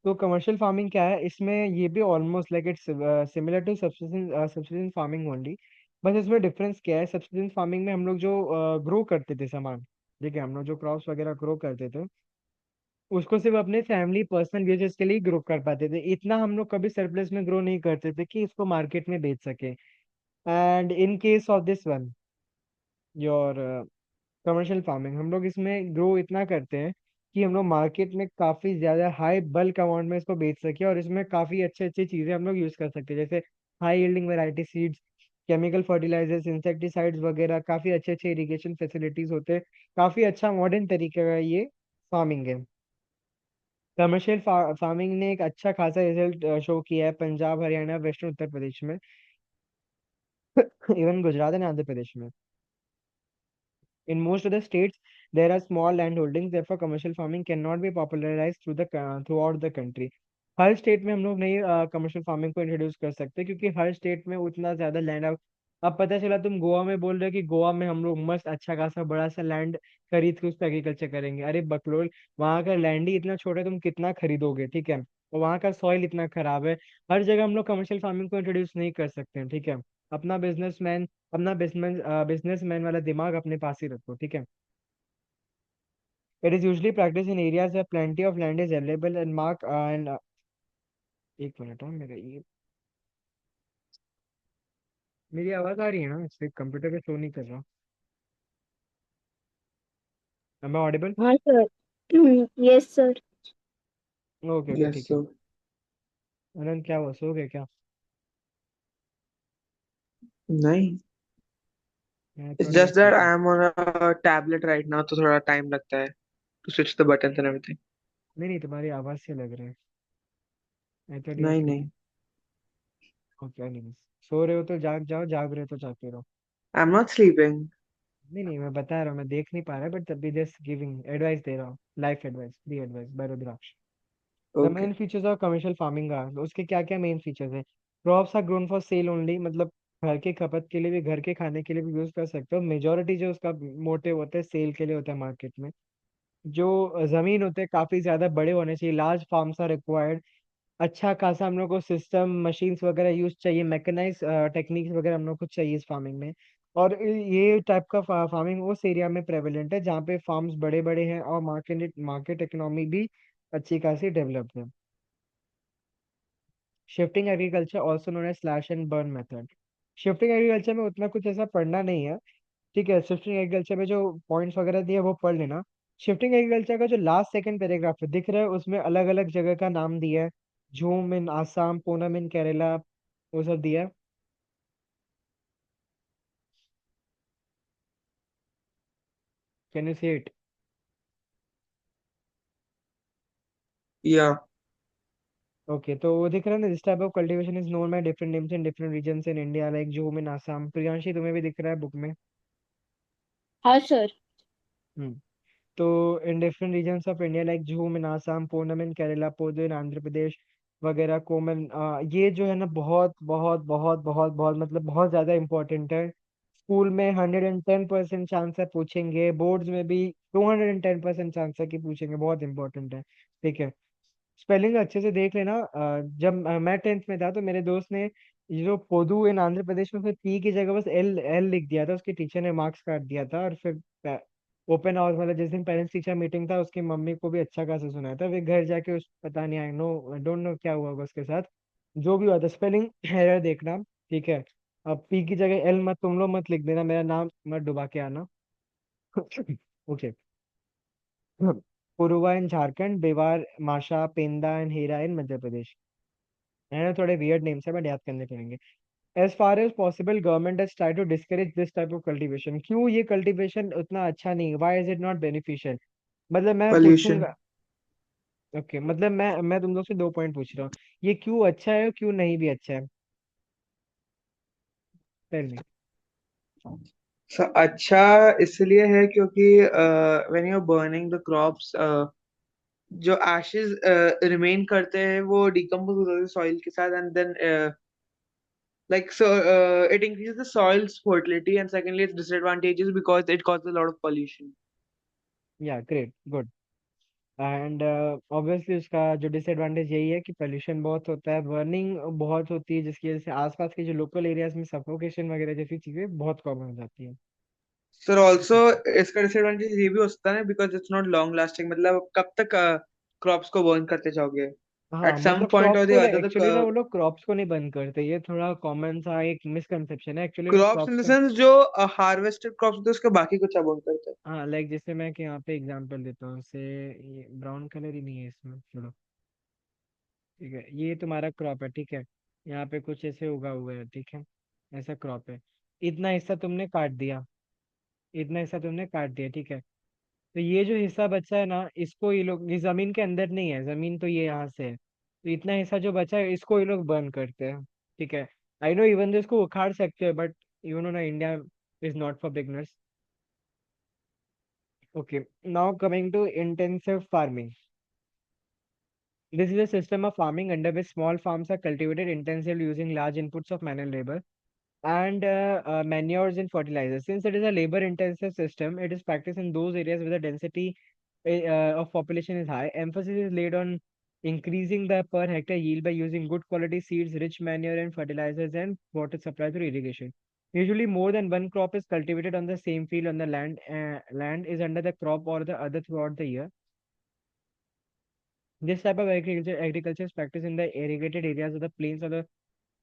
तो कमर्शियल फार्मिंग क्या है, इसमें ये भी almost like it's similar to subsistence farming only. बस इसमें डिफरेंस क्या है, सब्सिस्टेंस फार्मिंग में हम लोग जो ग्रो करते थे सामान, ठीक है, हम लोग जो क्रॉप्स वगैरह ग्रो करते थे उसको सिर्फ अपने फैमिली पर्सनल यूजेस के लिए ग्रो कर पाते थे। इतना हम लोग कभी सरप्लस में ग्रो नहीं करते थे कि इसको मार्केट में बेच सके। And in case of this one, your commercial farming, हम लोग इसमें ग्रो इतना करते हैं कि हम लोग मार्केट में काफी ज्यादा हाई बल्क अमाउंट में इसको बेच सके, और इसमें काफी अच्छे अच्छी चीजें हम लोग यूज कर सकते हैं, जैसे high yielding variety seeds, chemical fertilizers, insecticides वगैरह। काफी अच्छे अच्छे इरिगेशन फैसिलिटीज होते हैं। काफी अच्छा मॉडर्न तरीके का ये फार्मिंग है। कमर्शियल फार्मिंग ने एक अच्छा खासा रिजल्ट शो किया है पंजाब, हरियाणा, वेस्टर्न उत्तर प्रदेश में, इवन गुजरात एंड आंध्र प्रदेश में। In most of the states, there are small land holdings. Therefore, commercial farming cannot be popularized throughout the country. Her state में हम लोग नहीं कमर्शियल फार्मिंग को इंट्रोड्यूस कर सकते, क्योंकि हर स्टेट में उतना ज्यादा लैंड। अब पता चला तुम गोवा में बोल रहे हो कि गोवा में हम लोग मस्त अच्छा खासा बड़ा सा लैंड खरीद के उस पर एग्रीकल्चर करेंगे। अरे बकलोल, वहाँ का लैंड ही इतना छोटा है, तुम कितना खरीदोगे, ठीक है। और वहाँ का सॉइल इतना खराब है। हर जगह हम लोग कमर्शियल फार्मिंग को इंट्रोड्यूस नहीं कर सकते हैं, ठीक है। अपना बिजनेसमैन वाला दिमाग अपने पास ही रखो, ठीक है। It is usually practice in areas where plenty of land is available and mark and एक मिनट, हाँ मेरा ये मेरी आवाज आ रही है ना, इससे कंप्यूटर पे शो नहीं कर रहा। Am I audible? हाँ sir. Yes sir. Okay okay, yes ठीक है। सो। अनंत, क्या हुआ, सो गए क्या? नहीं, मैं इट्स थोड़ी देर जस्ट दैट सोता हूँ। I am on a tablet right now, तो थोड़ा टाइम लगता है to switch the button and everything. नहीं नहीं, तुम्हारी आवाज से लग रहा है। आई थॉट यू नहीं स्लीप। नहीं, ओके, नहीं, सो रहे हो तो जाग जाओ, जाग रहे हो तो जागते रहो। I am not sleeping. नहीं नहीं, मैं बता रहा हूँ, मैं देख नहीं पा रहा बट तब भी जस्ट गिविंग एडवाइस दे रहा हूँ, life advice, free advice by Rudraksh. The okay. Main features of commercial farming are, उसके क्या क्या मेन फीचर्स है। Crops are grown for sale only, मतलब घर के खपत के लिए भी, घर के खाने के लिए भी यूज कर सकते हो। मेजोरिटी जो उसका मोटिव होता है सेल के लिए होता है मार्केट में। जो जमीन होते हैं काफी ज्यादा बड़े होने चाहिए, लार्ज फार्म्स आर रिक्वायर्ड। अच्छा खासा हम लोग को सिस्टम मशीन्स वगैरह यूज चाहिए, मैकेनाइज टेक्निक्स वगैरह हम लोग को चाहिए इस फार्मिंग में। और ये टाइप का फार्मिंग उस एरिया में प्रेवलेंट है जहाँ पे फार्म्स बड़े बड़े हैं और मार्केट मार्केट इकोनॉमी भी अच्छी खासी डेवलप्ड है। Shifting agriculture also known as slash and burn method. Shifting agriculture में उतना कुछ ऐसा पढ़ना नहीं है, ठीक है। शिफ्टिंग एग्रीकल्चर में जो पॉइंट्स वगैरह दिए वो पढ़ लेना। शिफ्टिंग एग्रीकल्चर का जो लास्ट सेकंड पैराग्राफ दिख रहा है उसमें अलग अलग जगह का नाम दिया है। झूम इन आसाम, पूनम इन केरला, वो सब दिया है। Can you see it? Yeah. Okay, तो वो दिख रहा है ना, this type of cultivation is known by different names in different regions in India, like jhum in Assam. Priyanshi तुम्हें भी दिख रहा है बुक में? हाँ सर। हम्म। तो in different regions of India like jhum in Assam, Poonam इन केरला, पोदो इन आंध्र प्रदेश वगैरह, कोमन, ये जो है ना बहुत बहुत बहुत बहुत बहुत मतलब बहुत ज्यादा इंपॉर्टेंट है। स्कूल में 110% चांस है पूछेंगे, बोर्ड्स में भी 210% चांस है कि पूछेंगे, बहुत इंपॉर्टेंट है। ठीक है, स्पेलिंग अच्छे से देख लेना। जब मैं 10th में था तो मेरे दोस्त ने ये जो पोदू इन आंध्र प्रदेश में, फिर पी की जगह बस एल एल लिख दिया था, उसके टीचर ने मार्क्स काट दिया था। और फिर ओपन हाउस वाला जिस दिन पेरेंट्स टीचर मीटिंग था, उसकी मम्मी को भी अच्छा खासा सुनाया था। फिर घर जाके उस पता नहीं, आई नो डोंट नो क्या हुआ होगा उसके साथ। जो भी हुआ था स्पेलिंग एरर देखना, ठीक है। अब पी की जगह एल मत, तुम लोग मत लिख देना, मेरा नाम मत डुबा के आना। ओके। पुरुवा इन झारखंड, बेवार माशा पेंदा एंड हीरा इन मध्य प्रदेश। है ना, थोड़े वियर्ड नेम्स है बट याद करने पड़ेंगे। As far as possible government has try to discourage this type of cultivation. क्यों ये कल्टीवेशन उतना अच्छा नहीं है, why is it not beneficial? मतलब मैं पोल्यूशन। पूछूंगा। ओके, मतलब मैं तुम लोग से दो पॉइंट पूछ रहा हूँ, ये क्यों अच्छा है और क्यों नहीं भी अच्छा है? Tell me. अच्छा इसलिए है क्योंकि when you are burning the crops, जो एशेज रिमेन करते हैं वो डिकम्पोज होते हैं सॉइल के साथ, and then like so it increases the soil's fertility, and secondly it's disadvantages because it causes a lot of pollution. या ग्रेट, गुड। एंड ऑब्वियसली उसका जो डिसएडवांटेज यही है कि पोल्यूशन बहुत होता है, बर्निंग बहुत होती है, जिसकी वजह से आसपास के जो लोकल एरियाज में सफोकेशन वगैरह जैसी चीजें बहुत कॉमन हो जाती है। सर ऑल्सो इसका डिसएडवांटेज ये भी हो सकता है because it's not long lasting, मतलब कब तक क्रॉप्स को बर्न करते जाओगे? हाँ, एट सम मतलब पॉइंट क्रॉप्स और द को अदर द एक्चुअली ना वो लोग क्रॉप्स को नहीं बंद करते, ये थोड़ा कॉमन सा एक मिसकंसेप्शन है, एक्चुअली लोग क्रॉप्स इन क्रॉप्स द को। सेंस जो हार्वेस्टेड क्रॉप्स होते हैं उसके बाकी कुछ बर्न करते हैं। हाँ, लाइक जैसे मैं कि यहाँ पे एग्जांपल देता हूँ से, ये ब्राउन कलर ही नहीं है इसमें, छोड़ो। ठीक है, ये तुम्हारा क्रॉप है, ठीक है। यहाँ पे कुछ ऐसे उगा हुआ है, ठीक है, ऐसा क्रॉप है। इतना हिस्सा तुमने काट दिया, इतना हिस्सा तुमने काट दिया, ठीक है। तो ये जो हिस्सा बचा है ना, इसको ये लोग, ये जमीन के अंदर नहीं है, जमीन तो ये यहाँ से है, तो इतना हिस्सा जो बचा है इसको ये लोग बर्न करते हैं, ठीक है। आई नो इवन इसको उखाड़ सकते हो बट यू नो ना, India is not for beginners. Okay, now coming to intensive farming. This is a system of farming under which small farms are cultivated intensively using large inputs of manual labor and manures and fertilizers. Since it is a labor-intensive system, it is practiced in those areas where the density of population is high. Emphasis is laid on increasing the per hectare yield by using good quality seeds, rich manure and fertilizers, and water supply through irrigation. Usually, more than one crop is cultivated on the same field on the land. Land is under the crop or the other throughout the year. This type of agriculture is practiced in the irrigated areas of the plains of the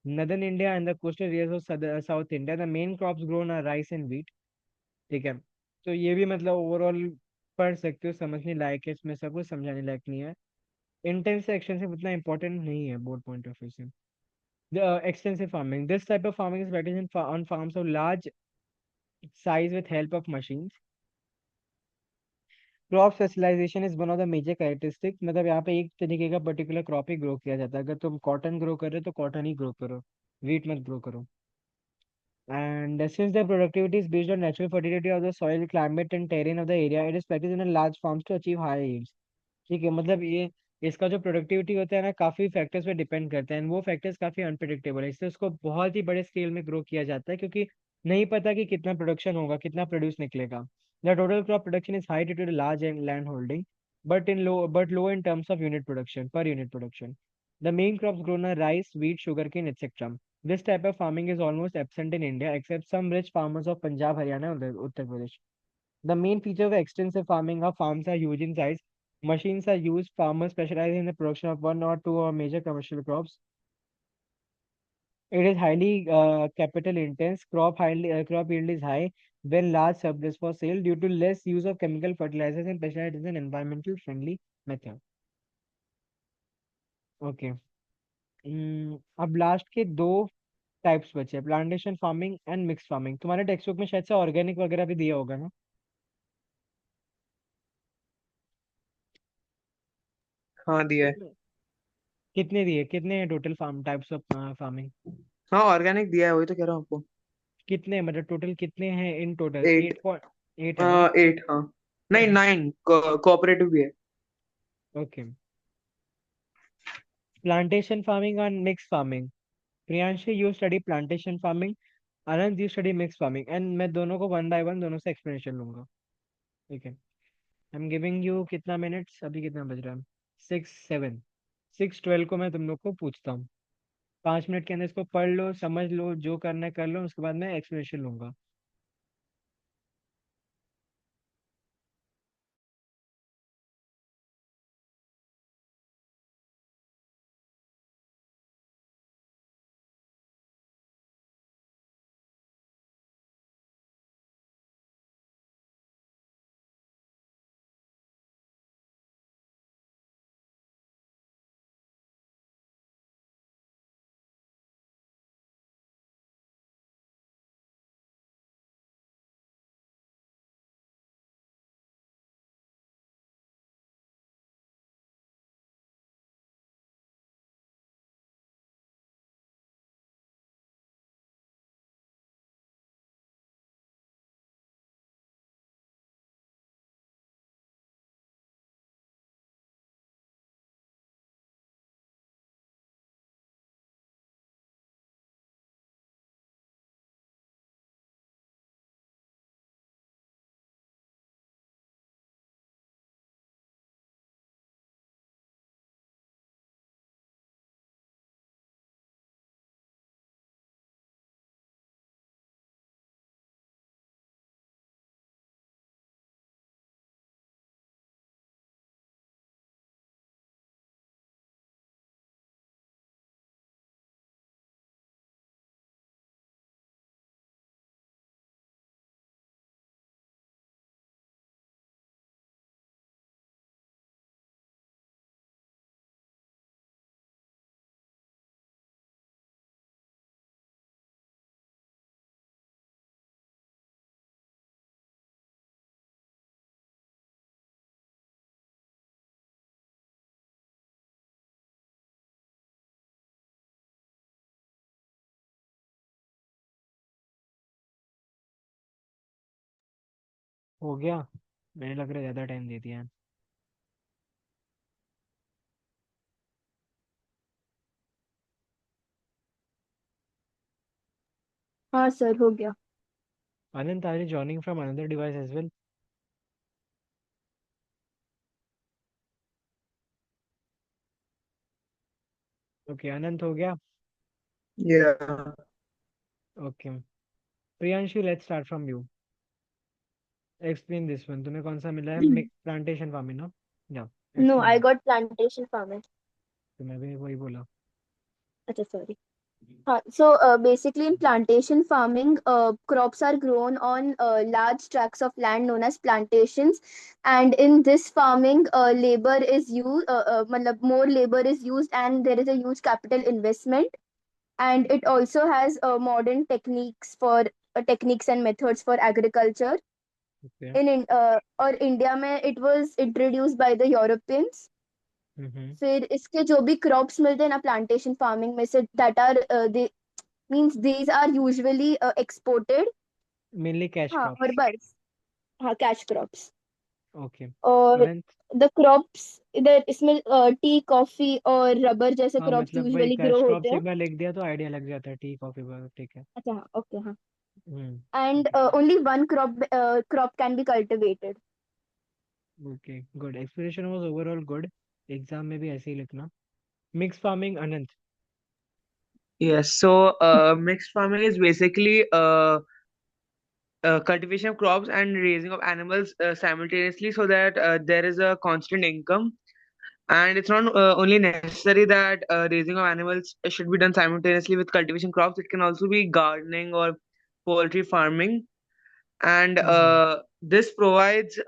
northern India and the coastal areas of South India. The main crops grown are rice and wheat. ठीक है, तो ये भी मतलब overall पढ़ सकते हो, समझने लायक है, इसमें सब कुछ समझाने लायक नहीं है। इंटेंसिव एक्सटेंसिव उतना इंपॉर्टेंट नहीं है बोर्ड पॉइंट ऑफ व्यू से। Extensive farming, this type of farming is practiced on farms of large size with help of machines. Crop specialization is one of the major characteristic, मतलब यहाँ पे एक तरीके का पर्टिकुलर क्रॉप ही grow किया जाता है। अगर तुम कॉटन ग्रो कर रहे हो तो कॉटन ही ग्रो करो, वीट मत ग्रो करो। And since the productivity is based on natural fertility of the soil, climate and terrain of the area, it is practiced in a large farms to achieve higher yields. ठीक है, मतलब ये इसका जो productivity होता है ना, काफी फैक्टर्स पे डिपेंड करता है, and वो फैक्टर्स काफी अनप्रिडिक्टेबल है, इससे उसको बहुत ही बड़े स्केल में ग्रो किया जाता है, क्योंकि नहीं पता कि कितना प्रोडक्शन होगा, कितना प्रोड्यूस निकलेगा. The total crop production is high due to large land holding, but low in terms of unit production, per unit production. The main crops grown are rice, wheat, sugarcane, etc. This type of farming is almost absent in India, except some rich farmers of Punjab, Haryana, and Uttar Pradesh. The main feature of extensive farming are farms are huge in size. Machines are used. Farmers specialize in the production of one or two or major commercial crops. It is highly capital intense. Crop yield is high when large surplus for sale due to less use of chemical fertilizers and pesticides is an environmental friendly method. Okay. अब last के दो types बचे, plantation farming and mix farming. तुम्हारे text book में शायद से organic वगैरह भी दिया होगा ना? हाँ दिया है। कितने कितने दिए, कितने हैं total farm types of farming? हाँ ऑर्गेनिक दिया है, वही तो कह रहा हूँ आपको। कितने मतलब टोटल कितने हैं इन टोटल? 8। 8.8 है ना? 8 हाँ। नहीं 9, कोऑपरेटिव भी है। ओके. प्लांटेशन फार्मिंग और mix farming. Priyanshu you study plantation farming, Anand you study mix farming, and मैं दोनों को वन बाय वन दोनों से एक्सप्लेनेशन लूंगा. ठीक है. आई एम गिविंग यू कितना मिनट्स, अभी कितना बज रहा है? 6:07. 6:12 को मैं तुम लोग को पूछता हूँ. 5 मिनट के अंदर इसको पढ़ लो, समझ लो, जो करना है कर लो, उसके बाद मैं एक्सप्लेनेशन लूंगा. हो गया? मैंने लग रहा है ज्यादा टाइम दे दिया है. हाँ सर, हो गया. Anant, are you joining from another device as well? Okay, Anant हो गया. Yeah okay. Priyanshu, let's start from you. Explain this one. तुम्हें कौन सा मिला है? प्लांटेशन फार्मिंग ना? Yeah no, explain I it. Got plantation farming. तो मैं भी वही बोला. अच्छा, sorry. So basically in plantation farming, crops are grown on large tracts of land known as plantations, and in this farming, labor is used. मतलब more labor is used, and there is a huge capital investment. And it also has modern techniques and methods for agriculture. Okay. और India में it was introduced by the Europeans. हम्म. फिर इसके जो भी crops मिलते हैं ना प्लांटेशन फार्मिंग में से, that are means these are usually exported. Mainly cash हाँ, और क्रॉप्स। बर्ड्स। हाँ, कैश क्रॉप्स। ओके। और अनंत। द क्रॉप्स इधर इसमें टी, कॉफी और रबर जैसे हाँ क्रॉप्स मतलब वही यूजुअली कैश ग्रो होते क्रॉप्स हैं। एक बार लिख दिया तो आइडिया लग जाता है, टी कॉफी वगैरह, ठीक है। अच्छा, हाँ, ओके, हाँ। एंड ठीक है। Only one crop can be cultivated. Okay good, explanation was overall good. Exam में भी ऐसे ही लिखना। Mix farming Anant. Yes, so mixed farming is basically cultivation of crops and raising of animals simultaneously so that there is a constant income. And it's not only necessary that raising of animals should be done simultaneously with cultivation crops. It can also be gardening or poultry farming. And hmm. this provides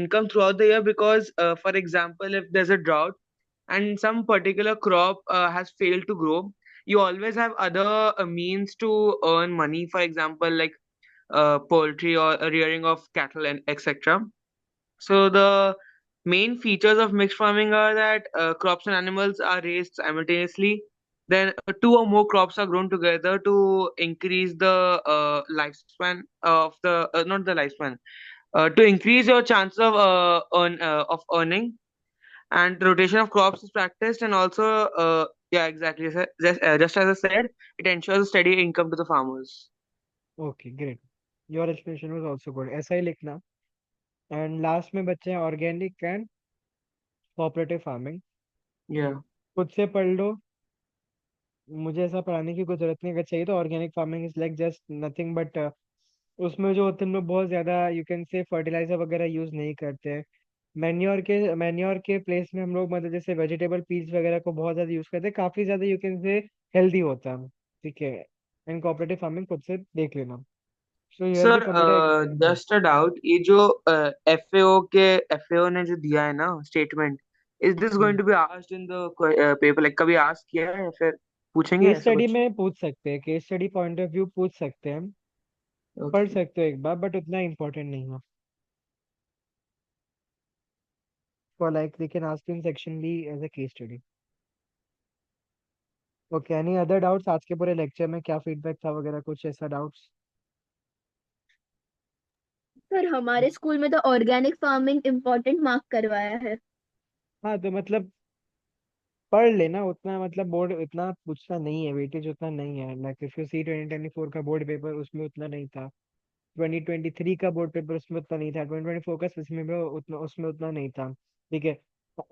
income throughout the year because, for example, if there's a drought and some particular crop has failed to grow, you always have other means to earn money. For example, like poultry or rearing of cattle and etc. So the main features of mixed farming are that crops and animals are raised simultaneously. Then two or more crops are grown together to increase the lifespan of the not the lifespan to increase your chance of of earning. And rotation of crops is practiced, and also yeah, exactly, just as I said, it ensures a steady income to the farmers. Okay great, your explanation was also good, ऐसा ही लिखना। And last में बच्चे हैं organic and cooperative farming. Yeah. खुद से पढ़ लो, मुझे ऐसा पढ़ाने की कोई जरूरत नहीं। अगर चाहिए तो organic farming is like just nothing but उसमें जो होते हैं हम लोग बहुत ज्यादा यू कैन से फर्टिलाइजर वगैरह यूज नहीं करते हैं। मैन्योर के प्लेस में हम लोग मतलब जैसे वेजिटेबल पील्स वगैरह को बहुत ज्यादा यूज करते हैं, काफी ज्यादा यू कैन से हेल्दी होता है। ठीक है। एंड कोऑपरेटिव फार्मिंग खुद से देख लेना। So here the sir, completed. Just a doubt, ये जो एफएओ ने जो दिया है ना statement, is this going to be asked in the paper? Like कभी आस्क किया है या फिर पूछेंगे केस ऐसा स्टडी कुछ? में पूछ सकते हैं, case study point of view पूछ सकते हैं, पढ़ ओके। सकते हो एक बार, बट उतना इंपॉर्टेंट नहीं है। For like they can ask in section B as a case study. Okay, any other doubts आज के पूरे लेक्चर में? क्या फीडबैक था वगैरह, कुछ ऐसा डाउट्स? सर, हमारे स्कूल में तो ऑर्गेनिक फार्मिंग इम्पोर्टेंट मार्क करवाया है। हाँ तो मतलब पढ़ लेना उतना, मतलब बोर्ड इतना पूछता नहीं है, वेटेज उतना नहीं है। लाइक इफ यू सी 2024 का बोर्ड पेपर, उसमें उतना नहीं था। 2023 का बोर्ड पेपर, उसमें उतना नहीं था। 2024 का स्पेसिफिक में उतना, उसमें उतना नहीं था। ठीक है।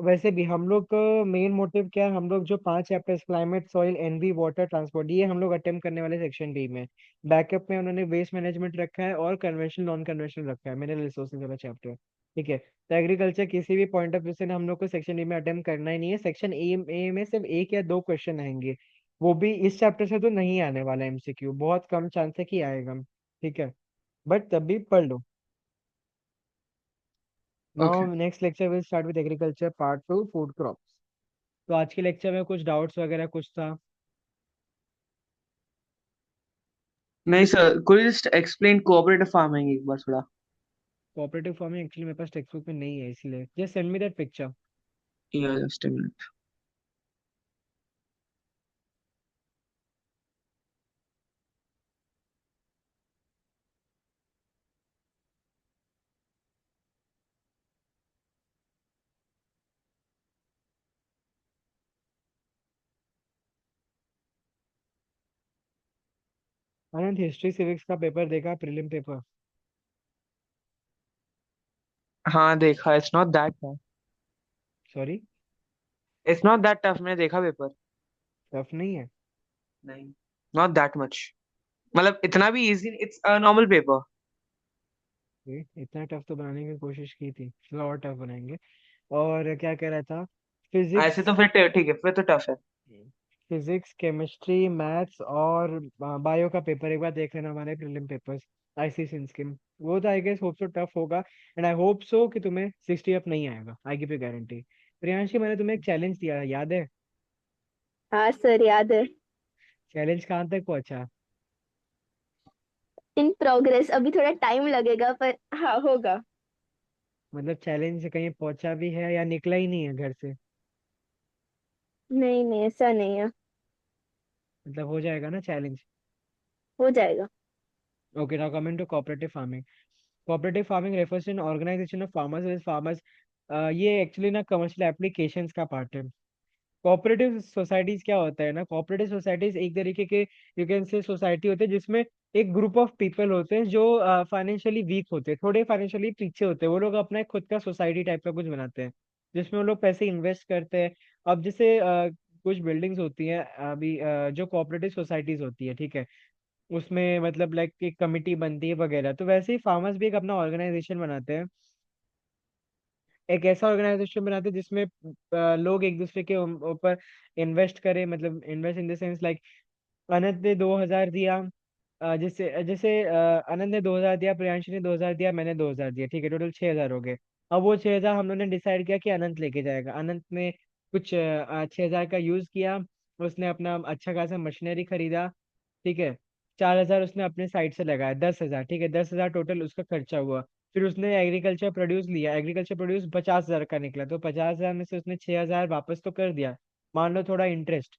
वैसे भी हम लोग का मेन मोटिव क्या है, हम लोग जो 5 chapters climate, soil, envi, water, transport, ये हम लोग अटेम्प्ट करने वाले सेक्शन बी में। बैकअप में उन्होंने वेस्ट मैनेजमेंट रखा है और कन्वेंशनल नॉन कन्वेंशनल रखा है, मिनरल रिसोर्सेज वाला चैप्टर। ठीक है। तो एग्रीकल्चर किसी भी पॉइंट ऑफ व्यू से ना हम लोग को सेक्शन ए में अटेम्प्ट करना ही नहीं है। सेक्शन ए में सिर्फ 1 या 2 क्वेश्चन आएंगे, वो भी इस चैप्टर से तो नहीं आने वाला एमसीक्यू, बहुत कम चांस है कि आएगा। ठीक है, बट तब भी पढ़ लो। Now okay. Next lecture will start with agriculture part 2, food crops. तो आज के लेक्चर में कुछ डाउट्स वगैरह कुछ था? नहीं sir, could you just explain cooperative farming एक बार थोड़ा? कोऑपरेटिव फार्मिंग एक्चुअली मेरे पास टेक्स्ट बुक में नहीं है, इसलिए just send me that picture. Yeah just a minute. Anant, history civics का पेपर देखा, प्रीलिम पेपर? हाँ देखा, it's not that tough. Sorry? It's not that tough, मैंने देखा पेपर। टफ नहीं है? नहीं, नॉट दैट मच। मतलब इतना भी easy, it's a normal paper. इतना टफ तो बनाने की कोशिश की थी, चलो और टफ बनाएंगे। और क्या कह रहा था? ऐसे फिजिक्स। तो फिर ठीक है, फिर तो टफ है। फिजिक्स, केमिस्ट्री, मैथ्स और बायो का पेपर एक बार देख लेना, हमारे प्रीलिम पेपर्स। आईसीसी स्कीम, वो तो I guess hope so tough होगा। एंड आई होप सो कि तुम्हें 60 अप नहीं आएगा, I give you guarantee. Priyanshi, मैंने तुम्हें एक चैलेंज दिया था, याद है? हाँ सर, याद है। चैलेंज कहाँ तक पहुंचा? इन प्रोग्रेस, अभी थोड़ा टाइम लगेगा पर हाँ, होगा। मतलब चैलेंज कहीं पहुंचा भी है या निकला ही नहीं है घर से? नहीं नहीं, ऐसा नहीं है। मतलब हो जाएगा ना चैलेंज? हो जाएगा। Okay, now coming to cooperative farming. Cooperative farming refers to an organization of farmers with farmers. ये एक्चुअली ना कमर्शियल एप्लीकेशंस का पार्ट है। कोऑपरेटिव सोसाइटीज क्या होता है ना, कोऑपरेटिव सोसाइटीज एक तरीके के यू कैन से सोसाइटी होते हैं जिसमें एक ग्रुप ऑफ पीपल होते हैं जो फाइनेंशियली वीक होते हैं, थोड़े फाइनेंशियली पीछे होते हैं। वो लोग अपना एक खुद का सोसाइटी टाइप का कुछ बनाते हैं जिसमें वो लोग पैसे इन्वेस्ट करते हैं। अब जैसे कुछ बिल्डिंग्स होती हैं अभी, जो कोऑपरेटिव सोसाइटीज होती है, ठीक है, उसमें मतलब लाइक एक कमिटी बनती है वगैरह, तो वैसे ही फार्मर्स भी एक अपना ऑर्गेनाइजेशन बनाते हैं। एक ऐसा ऑर्गेनाइजेशन बनाते हैं जिसमें लोग एक दूसरे के ऊपर इन्वेस्ट करें, मतलब invest in the sense like Anant ने 2,000 दिया, जैसे जैसे अनंत ने 2,000 दिया, प्रियांशु ने 2,000 दिया, मैंने 2,000 दिया, ठीक है, टोटल 6,000 हो गए। अब वो 6,000 हम लोगों ने डिसाइड किया कि अनंत लेके जाएगा। अनंत ने कुछ 6,000 का यूज किया, उसने अपना अच्छा खासा मशीनरी खरीदा, ठीक है। 4,000 उसने अपने साइड से लगाया, 10,000, ठीक है, 10,000 टोटल उसका खर्चा हुआ। फिर उसने एग्रीकल्चर प्रोड्यूस लिया, एग्रीकल्चर प्रोड्यूस 50,000 का निकला, तो 50,000 में से उसने 6,000 वापस तो कर दिया, मान लो थोड़ा इंटरेस्ट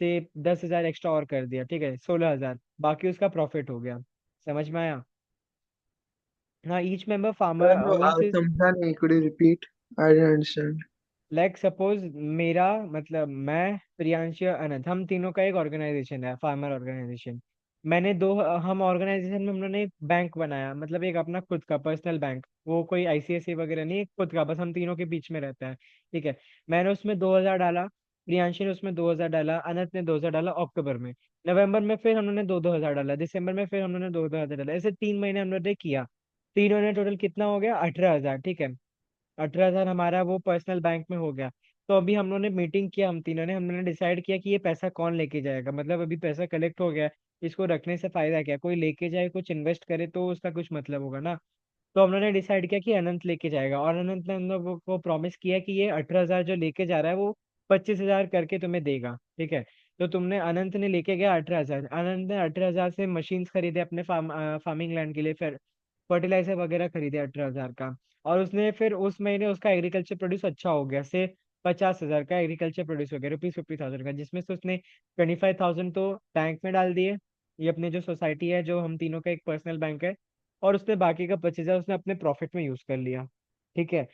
से 10,000 एक्स्ट्रा और कर दिया, ठीक है, 16,000, बाकी उसका प्रॉफिट हो गया। समझ में आया? हाँ, each member farmer owns his, समझा नहीं, could you repeat? I didn't understand. Like suppose मेरा मतलब मैं, प्रियांश और अनंत, हम तीनों का एक ऑर्गेनाइजेशन है, फार्मर ऑर्गेनाइजेशन। मैंने दो, हम ऑर्गेनाइजेशन में हम लोगने एक बैंक बनाया, मतलब एक अपना खुद का पर्सनल बैंक, वो कोई आईसीआईसी वगैरह नहीं, एक खुद का, बस हम तीनों के बीच में रहता है, ठीक है। मैंने उसमें 2,000 डाला, प्रियांशी ने उसमें 2,000 डाला, अनंत ने 2,000 डाला अक्टूबर में। नवंबर में फिर हम लोगों ने 2-2 हजार डाला, दिसंबर में फिर हम लोगों ने 2-2 हजार डाला, ऐसे 3 महीने हम लोगों ने किया। तीनों ने टोटल कितना हो गया? 18,000, ठीक है। 18,000 हमारा वो पर्सनल बैंक में हो गया। तो अभी हम लोगों ने मीटिंग किया, हम तीनों ने, हम लोगों ने डिसाइड किया कि ये पैसा कौन लेके जाएगा, मतलब अभी पैसा कलेक्ट हो गया, इसको रखने से फायदा क्या, कोई लेके जाए कुछ इन्वेस्ट करे तो उसका कुछ मतलब होगा ना। तो हम लोगों ने डिसाइड किया कि अनंत लेके जाएगा, और अनंत ने हम लोगों को प्रॉमिस किया कि ये 18,000 जो लेके जा रहा है वो 25,000 करके तुम्हें देगा, ठीक है। तो तुमने, अनंत ने लेके गया 18,000, अनंत ने 18,000 से मशीन्स खरीदे अपने फार्मिंग लैंड के लिए, फिर फर्टिलाइजर वगैरह खरीदे 18,000 का। और उसने फिर उस महीने उसका एग्रीकल्चर प्रोड्यूस अच्छा हो गया, से 50,000 का एग्रीकल्चर प्रोड्यूस हो गया, ₹50,000 का, जिसमें से उसने 25,000 तो बैंक में डाल दिए, ये अपने जो सोसाइटी है, जो हम तीनों का एक पर्सनल बैंक है, और उसने बाकी का 25,000 उसने अपने प्रॉफिट में यूज कर लिया, ठीक है।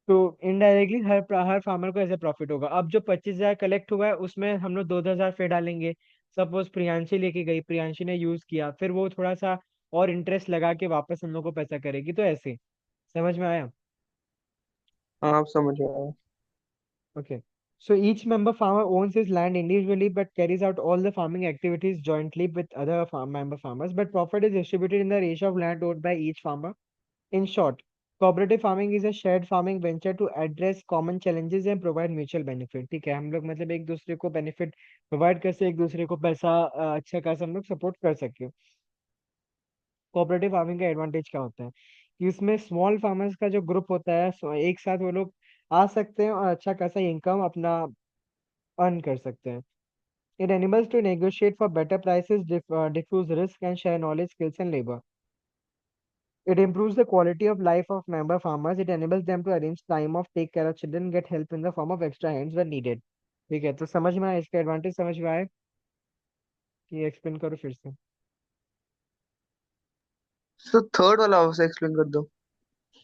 तो इनडायरेक्टली हर फार्मर को ऐसे प्रॉफिट होगा। अब जो 25,000 कलेक्ट हुआ है उसमें हम लोग 2-2 हजार फिर डालेंगे। सपोज प्रियांशी लेके गई, प्रियांशी ने यूज किया, फिर वो थोड़ा सा और इंटरेस्ट लगा के वापस हम लोग को पैसा करेगी, तो ऐसे। समझ में आया? हाँ, आप समझ आया। Okay. So each member farmer owns his land individually but carries out all the farming activities jointly with other member farmers. But profit is distributed in the ratio of land owned by each farmer. In short, cooperative farming is a shared farming venture to address common challenges and provide mutual benefit. ठीक है, हम लोग मतलब एक दूसरे को benefit provide कर सके, एक दूसरे को पैसा अच्छा खासा हम लोग सपोर्ट कर सके। कोऑपरेटिव फार्मिंग का एडवांटेज क्या होता है कि इसमें स्मॉल फार्मर्स का जो ग्रुप होता है, एक साथ वो लोग आ सकते हैं और अच्छा खासा इनकम अपना अर्न कर सकते हैं। It enables to negotiate for better prices, diffuse risk, and share knowledge, skills, and labor. It improves the quality of life of member farmers. It enables them to arrange time off, take care of children, get help in the form of extra hands when needed. ठीक है, तो समझ में आया? इसका advantage समझ में आया कि एक्सप्लेन करो फिर से? तो थर्ड वाला से एक्सप्लेन कर दो।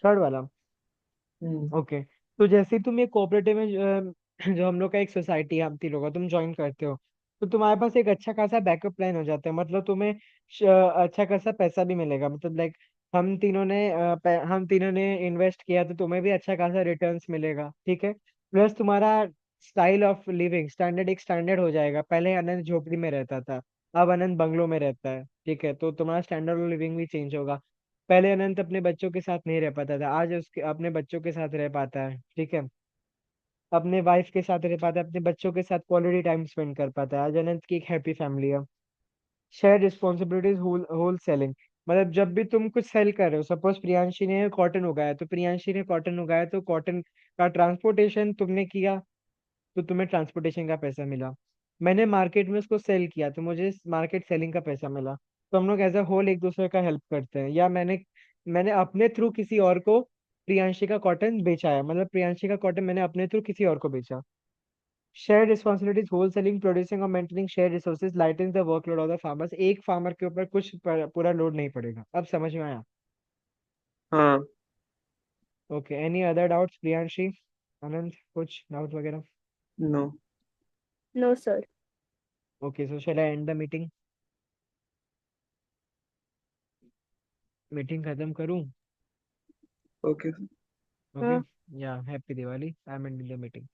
थर्ड वाला। हम्म। ओके। तो जैसे ही तुम ये कोऑपरेटिव में जो हम लोग का एक सोसाइटी है, हम तीनों का तुम ज्वाइन करते हो, तो तुम्हारे पास एक अच्छा खासा बैकअप प्लान हो जाता है, मतलब तुम्हें अच्छा खासा पैसा भी मिलेगा, मतलब लाइक हम तीनों ने इन्वेस्ट किया तो तुम्हें भी अच्छा खासा रिटर्न्स मिलेगा, ठीक है। प्लस तुम्हारा स्टाइल ऑफ लिविंग स्टैंडर्ड एक स्टैंडर्ड हो जाएगा। पहले आनंद झोपड़ी में रहता था, अब आनंद बंगलो में रहता है, ठीक है, तो तुम्हारा स्टैंडर्ड ऑफ लिविंग भी चेंज होगा। पहले अनंत अपने बच्चों के साथ नहीं रह पाता था, आज उसके अपने बच्चों के साथ रह पाता है, ठीक है। अपने वाइफ के साथ रह पाता है, अपने बच्चों के साथ क्वालिटी टाइम स्पेंड कर पाता है। आज अनंत की एक हैप्पी फैमिली है। शेयर रिस्पॉन्सिबिलिटीज, होल सेलिंग, मतलब जब भी तुम कुछ सेल कर रहे हो, सपोज प्रियांशी ने कॉटन उगाया, तो प्रियांशी ने कॉटन उगाया तो कॉटन का ट्रांसपोर्टेशन तुमने किया, तो तुम्हें ट्रांसपोर्टेशन का पैसा मिला। मैंने मार्केट में उसको सेल किया तो मुझे मार्केट सेलिंग का पैसा मिला। तो हम लोग एज अ होल एक दूसरे का हेल्प करते हैं। या मैंने मैंने अपने थ्रू किसी और को प्रियांशी का कॉटन बेचा है, मतलब प्रियांशी का कॉटन मैंने अपने थ्रू किसी और को बेचा। शेयर रिस्पॉन्सिबिलिटीज होलसेलिंग प्रोड्यूसिंग और maintaining share resources lighten the workload of the farmers. एक फार्मर के ऊपर कुछ पूरा लोड नहीं पड़ेगा। अब समझ में आया? हाँ। Okay, any other doubts Priyanshi, Anand, कुछ डाउट वगैरह? No. No, sir. Okay, so shall I end the meeting? Meeting खत्म करूं? ओके। ओके, हाँ। Yeah happy Diwali, I am ending the meeting.